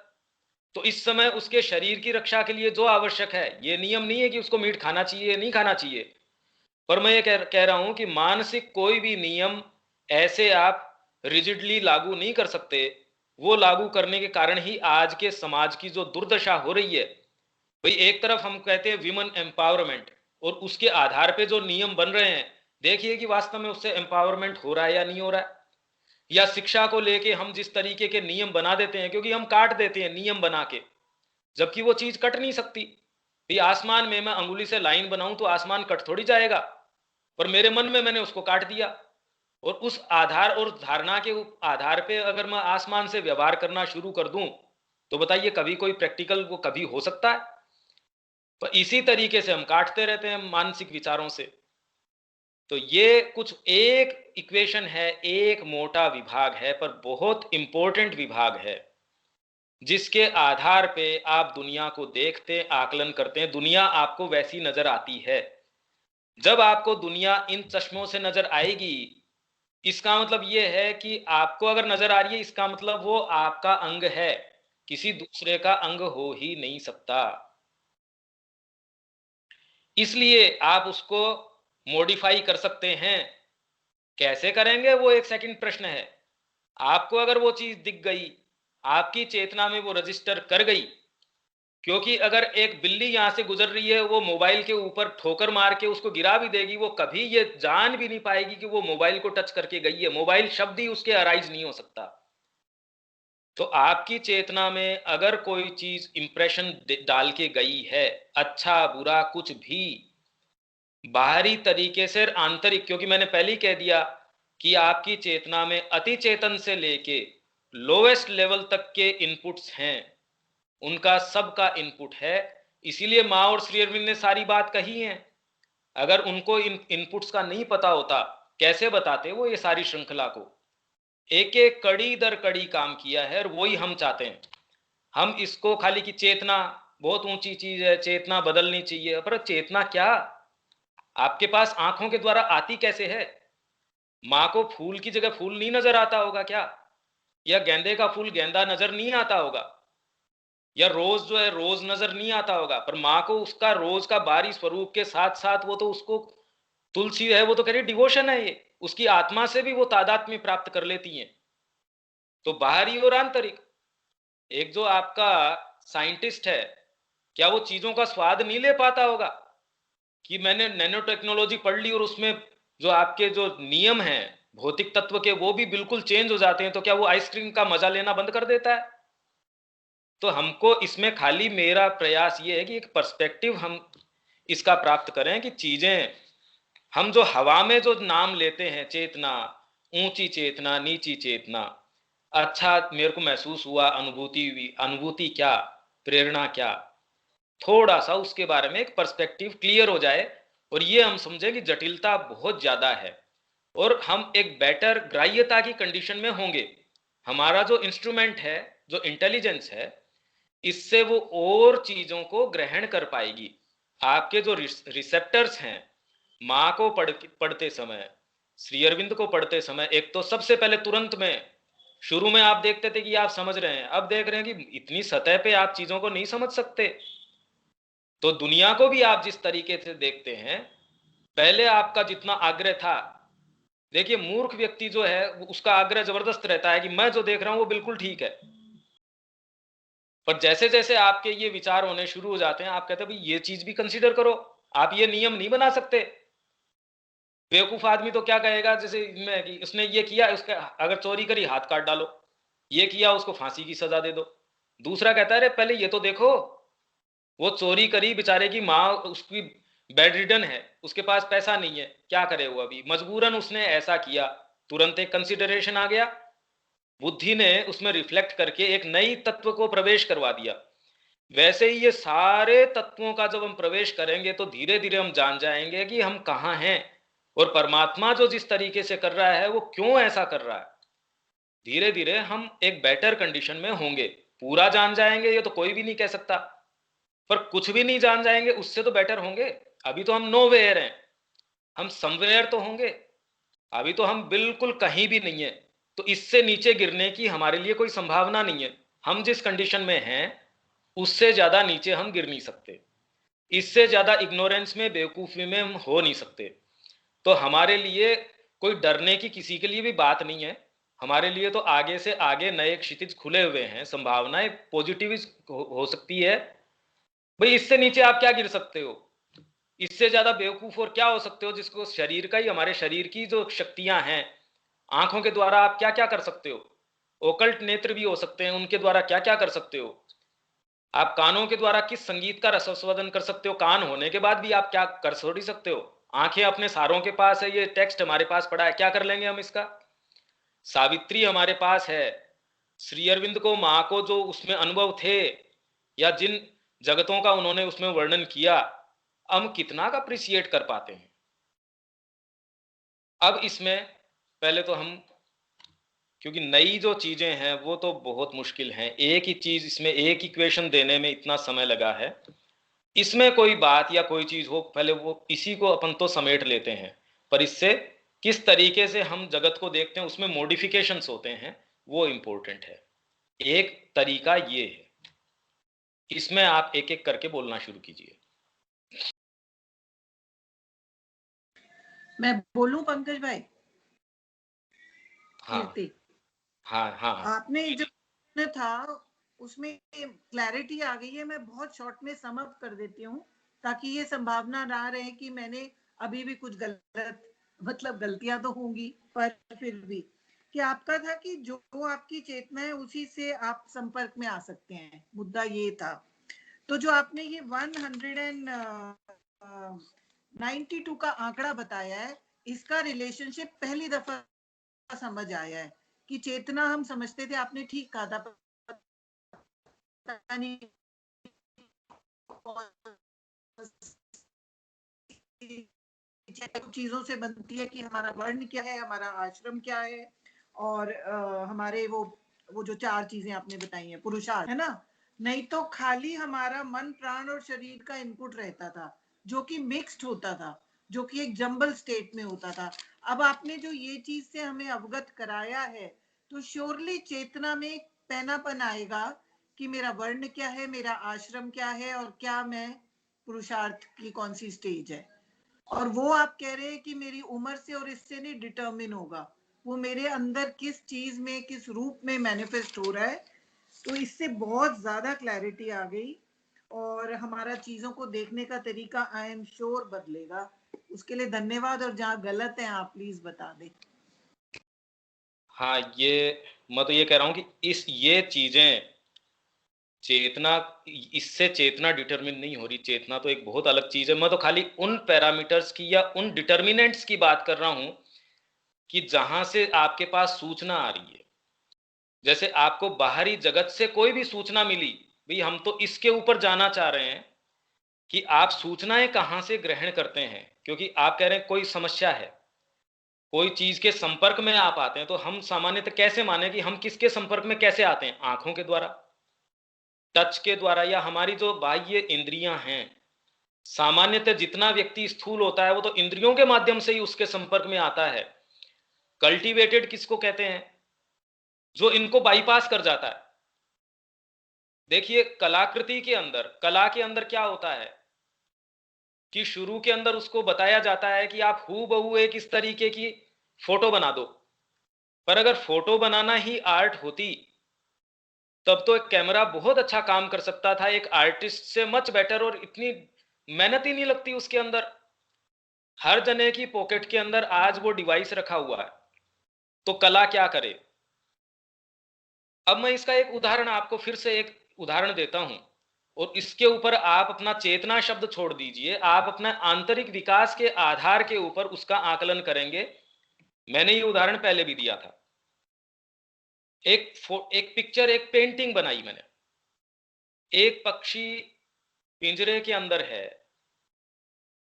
तो इस समय उसके शरीर की रक्षा के लिए जो आवश्यक है, ये नियम नहीं है कि उसको मीट खाना चाहिए नहीं खाना चाहिए। पर मैं ये कह रहा हूं कि मानसिक कोई भी नियम ऐसे आप रिजिडली लागू नहीं कर सकते। वो लागू करने के कारण ही आज के समाज की जो दुर्दशा हो रही है। भाई एक तरफ हम कहते हैं विमेन एम्पावरमेंट, और उसके आधार पे जो नियम बन रहे हैं, देखिए कि वास्तव में उससे एम्पावरमेंट हो रहा है या नहीं हो रहा है। या शिक्षा को लेके हम जिस तरीके के नियम बना देते हैं, क्योंकि हम काट देते हैं नियम बना के, जबकि वो चीज कट नहीं सकती। ये आसमान में मैं अंगुली से लाइन बनाऊं तो आसमान कट थोड़ी जाएगा, पर मेरे मन में मैंने उसको काट दिया, और उस आधार और धारणा के आधार पे अगर मैं आसमान से व्यवहार करना शुरू कर दूं तो बताइए कभी कोई प्रैक्टिकल वो कभी हो सकता है? पर इसी तरीके से हम काटते रहते हैं मानसिक विचारों से। तो ये कुछ एक इक्वेशन है, एक मोटा विभाग है, पर बहुत इंपॉर्टेंट विभाग है, जिसके आधार पे आप दुनिया को देखते, आकलन करते हैं। दुनिया आपको वैसी नजर आती है। जब आपको दुनिया इन चश्मों से नजर आएगी, इसका मतलब ये है कि आपको अगर नजर आ रही है, इसका मतलब वो आपका अंग है, किसी दूसरे का अंग हो ही नहीं सकता। इसलिए आप उसको मॉडिफाई कर सकते हैं। कैसे करेंगे वो एक सेकंड प्रश्न है। आपको अगर वो चीज दिख गई, आपकी चेतना में वो रजिस्टर कर गई, क्योंकि अगर एक बिल्ली यहां से गुजर रही है, वो मोबाइल के ऊपर ठोकर मार के उसको गिरा भी देगी, वो कभी ये जान भी नहीं पाएगी कि वो मोबाइल को टच करके गई है। मोबाइल शब्द ही उसके अराइज नहीं हो सकता। तो आपकी चेतना में अगर कोई चीज इंप्रेशन डाल के गई है, अच्छा बुरा कुछ भी, बाहरी तरीके से आंतरिक, क्योंकि मैंने पहले ही कह दिया कि आपकी चेतना में अति चेतन से लेके लोवेस्ट लेवल तक के इनपुट्स हैं, उनका सबका इनपुट है। इसीलिए माँ और श्री अरविंद ने सारी बात कही है। अगर उनको इन इनपुट्स का नहीं पता होता, कैसे बताते वो ये सारी श्रृंखला को? एक एक कड़ी दर कड़ी काम किया है, और वही हम चाहते हैं। हम इसको खाली की चेतना बहुत ऊंची चीज है, चेतना बदलनी चाहिए, पर चेतना क्या आपके पास आंखों के द्वारा आती कैसे है? माँ को फूल की जगह फूल नहीं नजर आता होगा क्या? या गेंदे का फूल गेंदा नजर नहीं आता होगा? या रोज जो है रोज नजर नहीं आता होगा? पर माँ को उसका रोज का बाहरी स्वरूप के साथ साथ वो तो उसको तुलसी है, वो तो कह रही डिवोशन है, ये उसकी आत्मा से भी वो तादात्म्य प्राप्त कर लेती हैं। तो बाहरी और आंतरिक। एक जो आपका साइंटिस्ट है, क्या वो चीजों का स्वाद नहीं ले पाता होगा कि मैंने नैनो टेक्नोलॉजी पढ़ ली और उसमें जो आपके जो नियम हैं भौतिक तत्व के वो भी बिल्कुल चेंज हो जाते हैं, तो क्या वो आइसक्रीम का मजा लेना बंद कर देता है? तो हमको इसमें खाली मेरा प्रयास ये है कि एक पर्सपेक्टिव हम इसका प्राप्त करें कि चीजें हम जो हवा में जो नाम लेते हैं, चेतना, ऊंची चेतना, नीची चेतना, अच्छा मेरे को महसूस हुआ, अनुभूति हुई, अनुभूति क्या, प्रेरणा क्या, थोड़ा सा उसके बारे में एक पर्सपेक्टिव क्लियर हो जाए और ये हम समझें कि जटिलता बहुत ज्यादा है और हम एक बेटर ग्राह्यता की कंडीशन में होंगे। हमारा जो इंस्ट्रूमेंट है, जो इंटेलिजेंस है, इससे वो और चीजों को ग्रहण कर पाएगी। आपके जो रिसेप्टर्स हैं, माँ को पढ़ते समय, श्री अरविंद को पढ़ते समय, एक तो सबसे पहले तुरंत में शुरू में आप देखते थे कि आप समझ रहे हैं, अब देख रहे हैं कि इतनी सतह पे आप चीजों को नहीं समझ सकते। तो दुनिया को भी आप जिस तरीके से देखते हैं, पहले आपका जितना आग्रह था, देखिए मूर्ख व्यक्ति जो है उसका आग्रह जबरदस्त रहता है कि मैं जो देख रहा हूं वो बिल्कुल ठीक है, पर जैसे जैसे आपके ये विचार होने शुरू हो जाते हैं, आप कहते हैं भाई ये चीज भी कंसीडर करो, आप ये नियम नहीं बना सकते। बेवकूफ आदमी तो क्या कहेगा, जैसे मैं कि उसने ये किया, उसका अगर चोरी करी हाथ काट डालो, ये किया उसको फांसी की सजा दे दो। दूसरा कहता है अरे पहले ये तो देखो, वो चोरी करी, बेचारे की माँ उसकी बेड रिडन है, उसके पास पैसा नहीं है, क्या करे वो, अभी मजबूरन उसने ऐसा किया, तुरंत एक कंसिडरेशन आ गया, बुद्धि ने उसमें रिफ्लेक्ट करके एक नई तत्व को प्रवेश करवा दिया। वैसे ही ये सारे तत्वों का जब हम प्रवेश करेंगे तो धीरे धीरे हम जान जाएंगे कि हम कहाँ हैं और परमात्मा जो जिस तरीके से कर रहा है वो क्यों ऐसा कर रहा है। धीरे धीरे हम एक बेटर कंडीशन में होंगे। पूरा जान जाएंगे ये तो कोई भी नहीं कह सकता, पर कुछ भी नहीं जान जाएंगे उससे तो बेटर होंगे। अभी तो हम नोवेयर हैं, हम समवेयर तो होंगे, अभी तो हम बिल्कुल कहीं भी नहीं है। तो इससे नीचे गिरने की हमारे लिए कोई संभावना नहीं है। हम जिस कंडीशन में हैं उससे ज्यादा नीचे हम गिर नहीं सकते, इससे ज्यादा इग्नोरेंस में, बेवकूफी में हम हो नहीं सकते। तो हमारे लिए कोई डरने की किसी के लिए भी बात नहीं है। हमारे लिए तो आगे से आगे नए क्षितिज खुले हुए हैं, संभावनाएं पॉजिटिव हो सकती है। भाई इससे नीचे आप क्या गिर सकते हो, इससे ज्यादा बेवकूफ और क्या हो सकते हो, जिसको शरीर का ही, हमारे शरीर की जो शक्तियां हैं, आंखों के द्वारा आप क्या क्या कर सकते हो, ओकल्ट नेत्र भी हो सकते हैं, उनके द्वारा क्या क्या कर सकते हो। आप कानों के द्वारा किस संगीत का रसास्वादन कर सकते हो? कान होने के बाद भी आप क्या कर थोड़ी सकते हो? आंखें अपने सारों के पास है, ये टेक्स्ट हमारे पास पड़ा है, क्या कर लेंगे हम इसका? सावित्री हमारे पास है, श्री अरविंद को, माँ को जो उसमें अनुभव थे या जिन जगतों का उन्होंने उसमें वर्णन किया, हम कितना का अप्रिशिएट कर पाते हैं। अब इसमें पहले तो हम, क्योंकि नई जो चीजें हैं वो तो बहुत मुश्किल हैं, एक ही चीज इसमें एक इक्वेशन देने में इतना समय लगा है, इसमें कोई बात या कोई चीज हो पहले वो इसी को अपन तो समेट लेते हैं, पर इससे किस तरीके से हम जगत को देखते हैं उसमें मॉडिफिकेशंस होते हैं, वो इंपॉर्टेंट है। एक तरीका ये है, इसमें आप एक एक करके बोलना शुरू कीजिए। मैं बोलूं पंकज भाई? हाँ कीर्ति, हाँ हाँ, आपने जो था उसमें क्लैरिटी आ गई है। मैं बहुत शॉर्ट में सम अप कर देती हूँ ताकि ये संभावना ना रहे कि मैंने अभी भी कुछ गलत, मतलब गलतियां तो होंगी पर फिर भी, कि आपका था कि जो आपकी चेतना है उसी से आप संपर्क में आ सकते हैं, मुद्दा ये था। तो जो आपने ये 192 का आंकड़ा बताया है, इसका रिलेशनशिप पहली दफा समझ आया है कि चेतना हम समझते थे, आपने ठीक कहा था, पता नहीं चीजों से बनती है कि हमारा वर्ण क्या है, हमारा आश्रम क्या है, और हमारे वो जो चार चीजें आपने बताई हैं, पुरुषार्थ है ना, नहीं तो खाली हमारा मन, प्राण और शरीर का इनपुट रहता था जो कि मिक्स्ड होता था, जो कि एक जंबल स्टेट में होता था। अब आपने जो ये चीज से हमें अवगत कराया है तो श्योरली चेतना में एक पैनापन आएगा कि मेरा वर्ण क्या है, मेरा आश्रम क्या है, और क्या मैं पुरुषार्थ की कौन सी स्टेज है। और वो आप कह रहे हैं कि मेरी उम्र से और इससे नहीं डिटरमिन होगा, वो मेरे अंदर किस चीज में, किस रूप में मैनिफेस्ट हो रहा है। तो इससे बहुत ज्यादा क्लैरिटी आ गई और हमारा चीजों को देखने का तरीका आई एम श्योर बदलेगा। उसके लिए धन्यवाद, और जहाँ गलत है आप प्लीज बता दें। हाँ, ये मैं तो ये कह रहा हूँ कि ये चीजें चेतना, इससे चेतना डिटरमिन नहीं हो रही, चेतना तो एक बहुत अलग चीज है। मैं तो खाली उन पैरामीटर्स की या उन डिटर्मिनेंट्स की बात कर रहा हूं कि जहां से आपके पास सूचना आ रही है। जैसे आपको बाहरी जगत से कोई भी सूचना मिली, भाई हम तो इसके ऊपर जाना चाह रहे हैं कि आप सूचनाएं कहां से ग्रहण करते हैं, क्योंकि आप कह रहे हैं कोई समस्या है, कोई चीज के संपर्क में आप आते हैं, तो हम सामान्यतः कैसे माने कि हम किसके संपर्क में कैसे आते हैं? आंखों के द्वारा, टच के द्वारा, या हमारी जो बाह्य इंद्रियां हैं। सामान्यतः जितना व्यक्ति स्थूल होता है वो तो इंद्रियों के माध्यम से ही उसके संपर्क में आता है। कल्टीवेटेड किसको कहते हैं? जो इनको बाईपास कर जाता है। देखिए कलाकृति के अंदर, कला के अंदर क्या होता है कि शुरू के अंदर उसको बताया जाता है कि आप हूबहू एक इस तरीके की फोटो बना दो, पर अगर फोटो बनाना ही आर्ट होती तब तो एक कैमरा बहुत अच्छा काम कर सकता था, एक आर्टिस्ट से मच बेटर, और इतनी मेहनत ही नहीं लगती उसके अंदर। हर जने की पॉकेट के अंदर आज वो डिवाइस रखा हुआ है, तो कला क्या करे? अब मैं इसका एक उदाहरण आपको फिर से एक उदाहरण देता हूं, और इसके ऊपर आप अपना चेतना शब्द छोड़ दीजिए, आप अपना आंतरिक विकास के आधार के ऊपर उसका आकलन करेंगे। मैंने ये उदाहरण पहले भी दिया था। एक पिक्चर, एक पेंटिंग बनाई मैंने। एक पक्षी पिंजरे के अंदर है,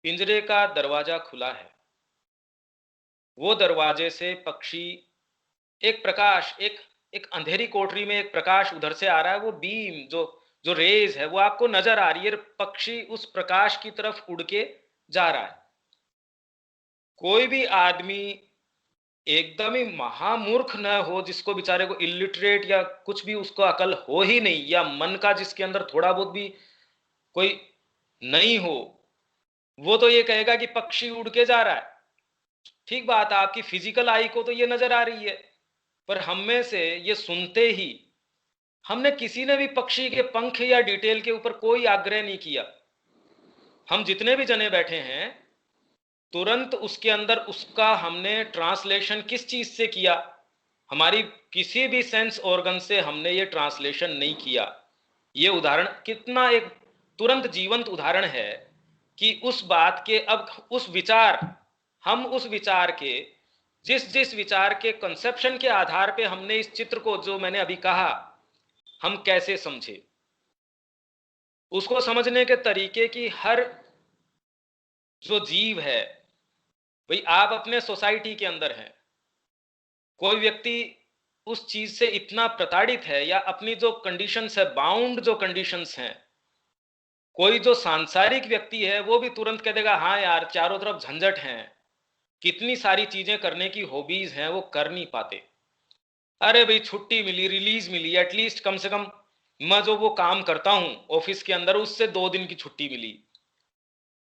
पिंजरे का दरवाजा खुला है, वो दरवाजे से पक्षी, एक प्रकाश, एक अंधेरी कोठरी में एक प्रकाश उधर से आ रहा है, वो बीम जो जो रेज है वो आपको नजर आ रही है, पक्षी उस प्रकाश की तरफ उड़ के जा रहा है। कोई भी आदमी एकदम ही महामूर्ख न हो, जिसको बेचारे को इलिटरेट या कुछ भी उसको अकल हो ही नहीं, या मन का जिसके अंदर थोड़ा बहुत भी कोई नहीं हो, वो तो ये कहेगा कि पक्षी उड़ के जा रहा है। ठीक बात, आपकी फिजिकल आई को तो ये नजर आ रही है, पर हम में से ये सुनते ही हमने किसी ने भी पक्षी के पंख या डिटेल के ऊपर कोई आग्रह नहीं किया। हम जितने भी जने बैठे हैं तुरंत उसके अंदर उसका हमने ट्रांसलेशन किस चीज से किया? हमारी किसी भी सेंस ऑर्गन से हमने ये ट्रांसलेशन नहीं किया। ये उदाहरण कितना एक तुरंत जीवंत उदाहरण है कि उस बात के, अब उस विचार, हम उस विचार के, जिस जिस विचार के कंसेप्शन के आधार पे हमने इस चित्र को, जो मैंने अभी कहा, हम कैसे समझे, उसको समझने के तरीके की हर जो जीव है, भाई आप अपने सोसाइटी के अंदर हैं, कोई व्यक्ति उस चीज से इतना प्रताड़ित है या अपनी जो कंडीशंस है, बाउंड जो कंडीशंस हैं, कोई जो सांसारिक व्यक्ति है वो भी तुरंत कह देगा हाँ यार चारों तरफ झंझट है, कितनी सारी चीजें करने की हॉबीज हैं, वो कर नहीं पाते। अरे भाई छुट्टी मिली, रिलीज मिली, एटलीस्ट कम से कम मैं जो वो काम करता हूं ऑफिस के अंदर उससे 2 दिन की छुट्टी मिली,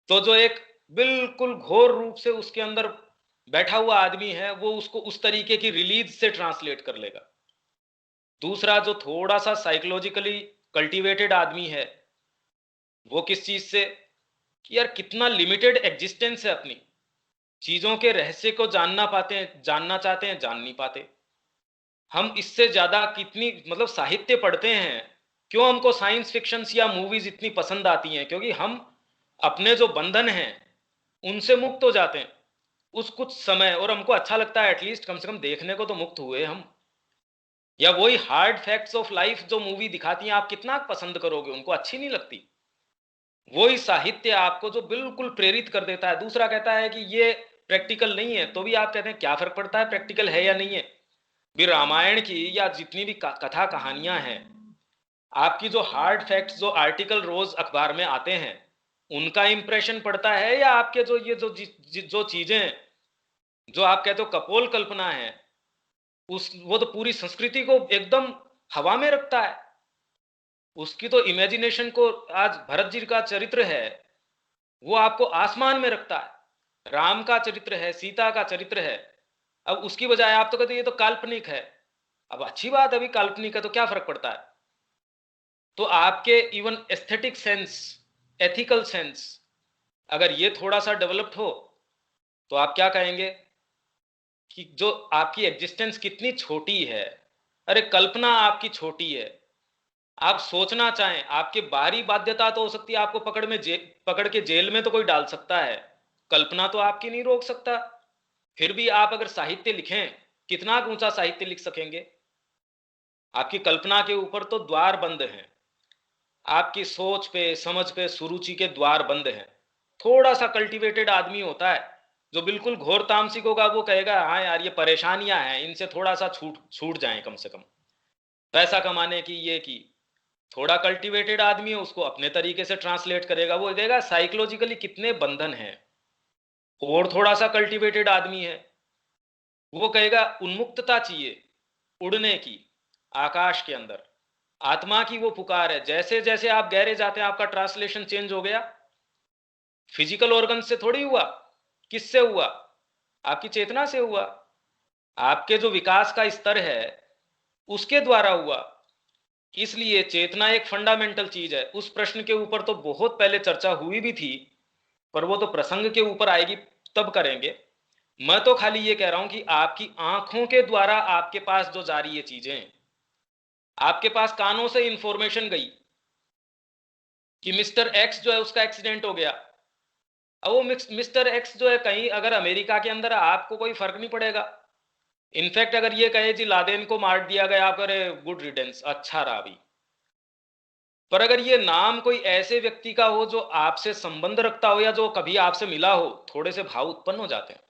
तो जो एक बिल्कुल घोर रूप से उसके अंदर बैठा हुआ आदमी है वो उसको उस तरीके की रिलीज से ट्रांसलेट कर लेगा। दूसरा जो थोड़ा सा साइकोलॉजिकली कल्टीवेटेड आदमी है, वो किस चीज से, कि यार कितना लिमिटेड एग्जिस्टेंस है अपनी, चीजों के रहस्य को जानना पाते हैं, जानना चाहते हैं, जान नहीं पाते। हम इससे ज्यादा कितनी मतलब साहित्य पढ़ते हैं, क्यों हमको साइंस फिक्शंस या मूवीज इतनी पसंद आती हैं, क्योंकि हम अपने जो बंधन हैं उनसे मुक्त हो जाते हैं उस कुछ समय, और हमको अच्छा लगता है एटलीस्ट कम से कम देखने को तो मुक्त हुए हम। या वही हार्ड फैक्ट्स ऑफ लाइफ जो मूवी दिखाती हैं, आप कितना पसंद करोगे, उनको अच्छी नहीं लगती। वही साहित्य आपको जो बिल्कुल प्रेरित कर देता है। दूसरा कहता है कि ये प्रैक्टिकल नहीं है, तो भी आप कहते हैं क्या फर्क पड़ता है प्रैक्टिकल है या नहीं है। भी रामायण की या जितनी भी कथा कहानियां हैं, आपकी जो हार्ड फैक्ट्स जो आर्टिकल रोज अखबार में आते हैं उनका इंप्रेशन पड़ता है, या आपके जो ये जो चीजें जो आप कहते हो कपोल कल्पना है, वो तो पूरी संस्कृति को एकदम हवा में रखता है। उसकी तो इमेजिनेशन को, आज भरत जी का चरित्र है वो आपको आसमान में रखता है, राम का चरित्र है, सीता का चरित्र है। अब उसकी बजाय आप तो कहते ये तो काल्पनिक है। अब अच्छी बात, अभी काल्पनिक है तो क्या फर्क पड़ता है। तो आपके even aesthetic sense, ethical sense अगर ये थोड़ा सा डेवलप्ड हो तो आप क्या कहेंगे कि जो आपकी एग्जिस्टेंस कितनी छोटी है। अरे कल्पना आपकी छोटी है, आप सोचना चाहें, आपकी बाहरी बाध्यता तो हो सकती है, आपको पकड़ के जेल में तो कोई डाल सकता है, कल्पना तो आपकी नहीं रोक सकता। फिर भी आप अगर साहित्य लिखें, कितना ऊंचा साहित्य लिख सकेंगे। आपकी कल्पना के ऊपर तो द्वार बंद हैं, आपकी सोच पे, समझ पे, सुरुचि के द्वार बंद हैं। थोड़ा सा कल्टीवेटेड आदमी होता है जो बिल्कुल घोर तामसिक होगा, वो कहेगा हाँ यार ये परेशानियां हैं, इनसे थोड़ा सा छूट जाएं, कम से कम पैसा कमाने की ये की। थोड़ा कल्टीवेटेड आदमी है, उसको अपने तरीके से ट्रांसलेट करेगा, वो कहेगा साइकोलॉजिकली कितने बंधन हैं। और थोड़ा सा कल्टीवेटेड आदमी है, वो कहेगा उन्मुक्तता चाहिए, उड़ने की, आकाश के अंदर आत्मा की वो पुकार है। जैसे जैसे आप गहरे जाते हैं आपका ट्रांसलेशन चेंज हो गया। फिजिकल ऑर्गन से थोड़ी हुआ, किससे हुआ, आपकी चेतना से हुआ। आपके जो विकास का स्तर है उसके द्वारा हुआ। इसलिए चेतना एक फंडामेंटल चीज है। उस प्रश्न के ऊपर तो बहुत पहले चर्चा हुई भी थी, पर वो तो प्रसंग के ऊपर आएगी तब करेंगे। मैं तो खाली ये कह रहा हूं कि आपकी आंखों के द्वारा आपके पास जो जा रही है चीजें, आपके पास कानों से इंफॉर्मेशन गई कि मिस्टर एक्स जो है उसका एक्सीडेंट हो गया। अब वो मिस्टर एक्स जो है कहीं अगर अमेरिका के अंदर, आपको कोई फर्क नहीं पड़ेगा। इनफैक्ट अगर ये कहे जी लादेन को मार दिया गया, आप कहे गुड रिडेंस, अच्छा रहा भी। पर अगर ये नाम कोई ऐसे व्यक्ति का हो जो आपसे संबंध रखता हो या जो कभी आपसे मिला हो, थोड़े से भाव उत्पन्न हो जाते हैं।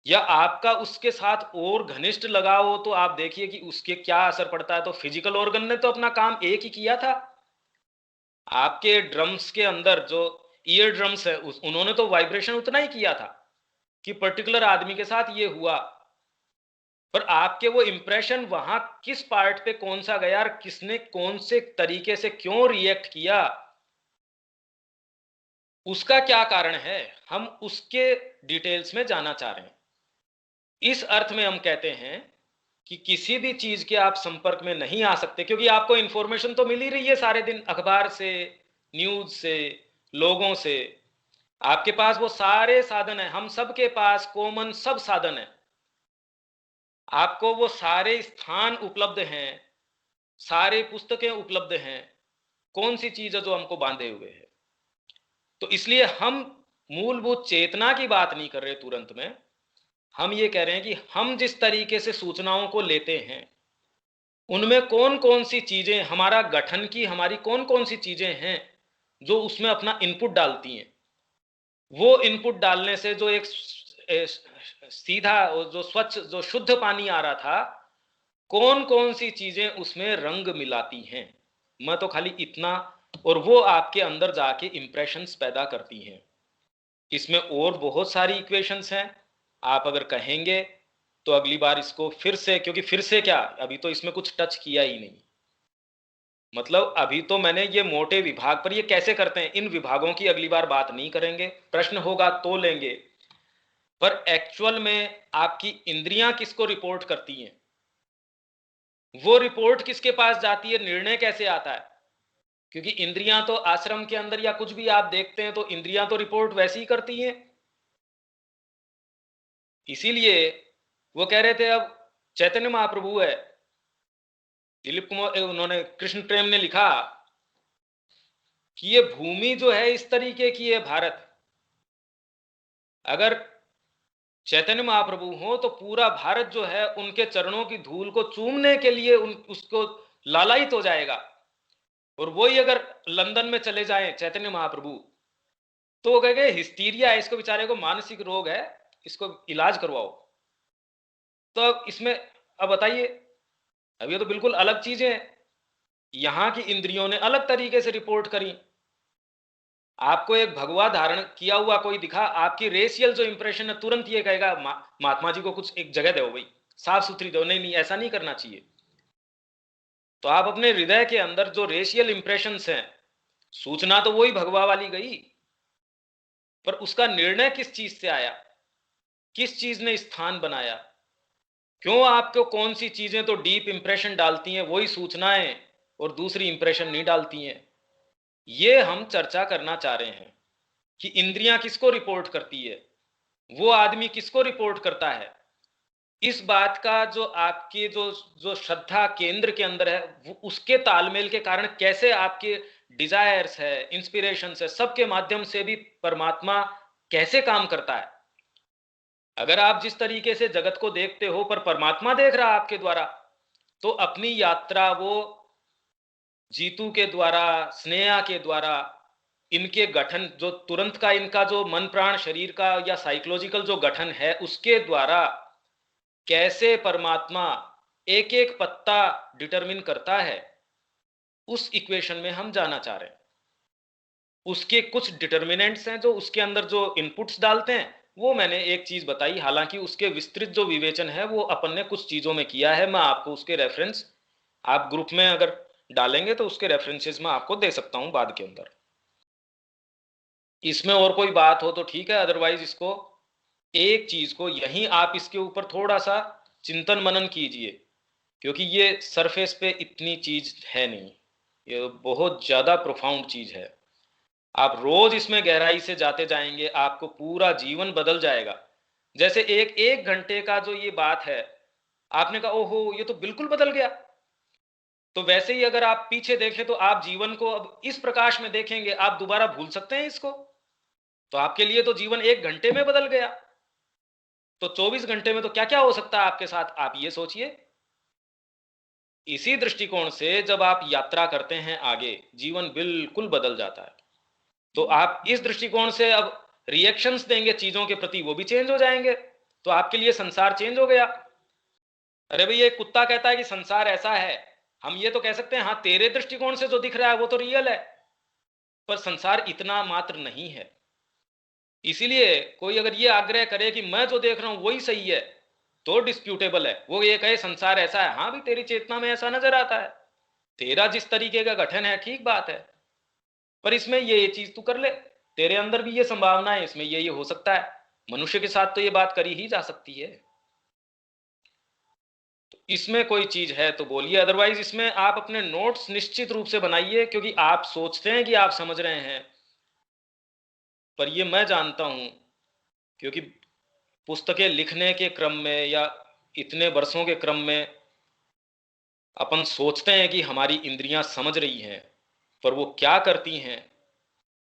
या आपका उसके साथ और घनिष्ठ लगाव हो तो आप देखिए कि उसके क्या असर पड़ता है। तो फिजिकल ऑर्गन ने तो अपना काम एक ही किया था। आपके ड्रम्स के अंदर जो ईयर ड्रम्स है उन्होंने तो वाइब्रेशन उतना ही किया था कि पर्टिकुलर आदमी के साथ ये हुआ। पर आपके वो इंप्रेशन वहां किस पार्ट पे कौन सा गया और किसने कौन से तरीके से क्यों रिएक्ट किया, उसका क्या कारण है, हम उसके डिटेल्स में जाना चाह रहे हैं। इस अर्थ में हम कहते हैं कि किसी भी चीज के आप संपर्क में नहीं आ सकते, क्योंकि आपको इंफॉर्मेशन तो मिल ही रही है सारे दिन, अखबार से, न्यूज से, लोगों से। आपके पास वो सारे साधन है, हम सबके पास कॉमन सब साधन है। आपको वो सारे स्थान उपलब्ध हैं, सारे पुस्तकें उपलब्ध हैं, कौन सी चीज है जो हमको बांधे हुए है। तो इसलिए हम मूलभूत चेतना की बात नहीं कर रहे तुरंत में, हम ये कह रहे हैं कि हम जिस तरीके से सूचनाओं को लेते हैं उनमें कौन कौन सी चीजें, हमारा गठन की हमारी कौन कौन सी चीजें हैं जो उसमें अपना इनपुट डालती हैं। वो इनपुट डालने से जो एक सीधा जो स्वच्छ जो शुद्ध पानी आ रहा था, कौन कौन सी चीजें उसमें रंग मिलाती हैं, मैं तो खाली इतना, और वो आपके अंदर जाके इंप्रेशंस पैदा करती हैं। इसमें और बहुत सारी इक्वेशंस हैं, आप अगर कहेंगे तो अगली बार इसको फिर से, क्योंकि फिर से क्या, अभी तो इसमें कुछ टच किया ही नहीं, मतलब अभी तो मैंने ये मोटे विभाग पर ये कैसे करते हैं इन विभागों की अगली बार बात नहीं करेंगे, प्रश्न होगा तो लेंगे। पर एक्चुअल में आपकी इंद्रियां किसको रिपोर्ट करती हैं, वो रिपोर्ट किसके पास जाती है, निर्णय कैसे आता है, क्योंकि इंद्रियां तो आश्रम के अंदर या कुछ भी आप देखते हैं तो इंद्रियां तो रिपोर्ट वैसे ही करती हैं। इसीलिए वो कह रहे थे, अब चैतन्य महाप्रभु है, दिलीप कुमार, उन्होंने कृष्ण प्रेम ने लिखा कि ये भूमि जो है इस तरीके की है भारत, अगर चैतन्य महाप्रभु हो तो पूरा भारत जो है उनके चरणों की धूल को चूमने के लिए उसको लालायित हो जाएगा। और वही अगर लंदन में चले जाएं चैतन्य महाप्रभु तो वो कहेंगे हिस्टीरिया है, इसको बेचारे को मानसिक रोग है, इसको इलाज करवाओ। तो अब इसमें अब बताइए, अब ये तो बिल्कुल अलग चीजें हैं, यहां की इंद्रियों ने अलग तरीके से रिपोर्ट करी। आपको एक भगवा धारण किया हुआ कोई दिखा, आपकी रेशियल जो इंप्रेशन है तुरंत ये कहेगा महात्मा जी को कुछ एक जगह दो भाई, साफ सुथरी दो। नहीं, ऐसा नहीं करना चाहिए। तो आप अपने हृदय के अंदर जो रेशियल इंप्रेशंस हैं, सूचना तो वही भगवा वाली गई, पर उसका निर्णय किस चीज से आया, किस चीज ने स्थान बनाया, क्यों आपको कौन सी चीजें तो डीप इंप्रेशन डालती हैं वही सूचनाएं और दूसरी इंप्रेशन नहीं डालती हैं। ये हम चर्चा करना चाह रहे हैं कि इंद्रियां किसको रिपोर्ट करती है, वो आदमी किसको रिपोर्ट करता है। इस बात का जो आपके जो श्रद्धा केंद्र के अंदर है, वो उसके तालमेल के कारण कैसे आपके डिजायर्स है, इंस्पिरेशंस है, सबके माध्यम से भी परमात्मा कैसे काम करता है। अगर आप जिस तरीके से जगत को देखते हो पर परमात्मा देख रहा आपके द्वारा, तो अपनी यात्रा वो जीतू के द्वारा, स्नेहा के द्वारा, इनके गठन जो तुरंत का इनका जो मन प्राण शरीर का या साइकोलॉजिकल जो गठन है उसके द्वारा कैसे परमात्मा एक एक पत्ता डिटरमिन करता है, उस इक्वेशन में हम जाना चाह रहे हैं। उसके कुछ डिटर्मिनेंट्स हैं जो उसके अंदर जो इनपुट्स डालते हैं, वो मैंने एक चीज बताई, हालांकि उसके विस्तृत जो विवेचन है वो अपन ने कुछ चीजों में किया है। मैं आपको उसके रेफरेंस आप ग्रुप में अगर डालेंगे तो उसके रेफरेंसेस मैं आपको दे सकता हूं बाद के अंदर। इसमें और कोई बात हो तो ठीक है, अदरवाइज इसको एक चीज को यहीं आप इसके ऊपर थोड़ा सा चिंतन मनन कीजिए, क्योंकि ये सरफेस पे इतनी चीज है नहीं, ये बहुत ज्यादा प्रोफाउंड चीज है। आप रोज इसमें गहराई से जाते जाएंगे, आपको पूरा जीवन बदल जाएगा। जैसे एक घंटे का जो ये बात है, आपने कहा ओहो ये तो बिल्कुल बदल गया, तो वैसे ही अगर आप पीछे देखें तो आप जीवन को अब इस प्रकाश में देखेंगे, आप दोबारा भूल सकते हैं इसको। तो आपके लिए तो जीवन 1 घंटे में बदल गया, तो 24 घंटे में तो क्या क्या हो सकता है आपके साथ, आप ये सोचिए। इसी दृष्टिकोण से जब आप यात्रा करते हैं आगे, जीवन बिल्कुल बदल जाता है। तो आप इस दृष्टिकोण से अब रिएक्शंस देंगे चीजों के प्रति, वो भी चेंज हो जाएंगे, तो आपके लिए संसार चेंज हो गया। अरे भाई ये कुत्ता कहता है कि संसार ऐसा है, हम ये तो कह सकते हैं हाँ तेरे दृष्टिकोण से जो दिख रहा है वो तो रियल है, पर संसार इतना मात्र नहीं है। इसीलिए कोई अगर ये आग्रह करे कि मैं जो देख रहा हूं वही सही है, तो डिस्प्यूटेबल है। वो ये कहे संसार ऐसा है, हाँ भी तेरी चेतना में ऐसा नजर आता है, तेरा जिस तरीके का गठन है ठीक बात है, पर इसमें ये चीज तू कर ले, तेरे अंदर भी ये संभावना है, इसमें ये हो सकता है। मनुष्य के साथ तो ये बात करी ही जा सकती है। तो इसमें कोई चीज है तो बोलिए, अदरवाइज इसमें आप अपने नोट्स निश्चित रूप से बनाइए, क्योंकि आप सोचते हैं कि आप समझ रहे हैं, पर ये मैं जानता हूं, क्योंकि पुस्तकें लिखने के क्रम में या इतने वर्षों के क्रम में अपन सोचते हैं कि हमारी इंद्रियां समझ रही हैं, पर वो क्या करती हैं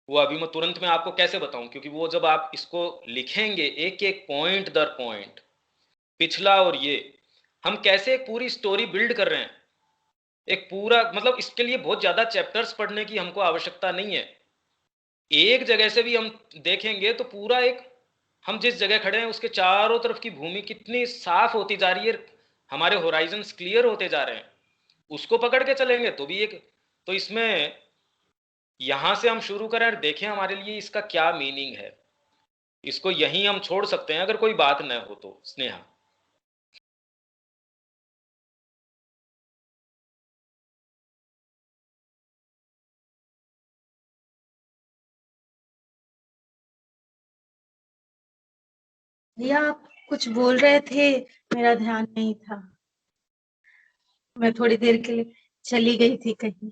वो अभी मैं तुरंत में आपको कैसे बताऊं, क्योंकि वो जब आप इसको लिखेंगे एक एक पॉइंट दर पॉइंट, पिछला और ये, हम कैसे एक पूरी स्टोरी बिल्ड कर रहे हैं, एक पूरा, मतलब इसके लिए बहुत ज्यादा चैप्टर्स पढ़ने की हमको आवश्यकता नहीं है। एक जगह से भी हम देखेंगे तो पूरा एक, हम जिस जगह खड़े हैं उसके चारों तरफ की भूमि कितनी साफ होती जा रही है, हमारे होराइजन्स क्लियर होते जा रहे हैं, उसको पकड़ के चलेंगे तो भी एक, तो इसमें यहां से हम शुरू करें और देखें हमारे लिए इसका क्या मीनिंग है, इसको यहीं हम छोड़ सकते हैं अगर कोई बात न हो तो। स्नेहा। भैया आप कुछ बोल रहे थे, मेरा ध्यान नहीं था, मैं थोड़ी देर के लिए चली गई थी कहीं।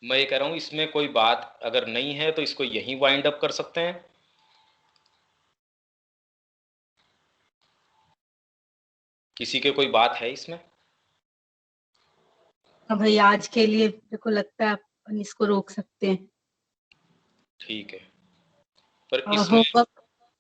मैं ये कह रहा हूं इसमें कोई बात अगर नहीं है तो इसको यहीं वाइंड अप कर सकते हैं। किसी के कोई बात है इसमें? हाँ भैया, आज के लिए मेरे को लगता है अपन इसको रोक सकते हैं। ठीक है, पर और इसमें होमवर्क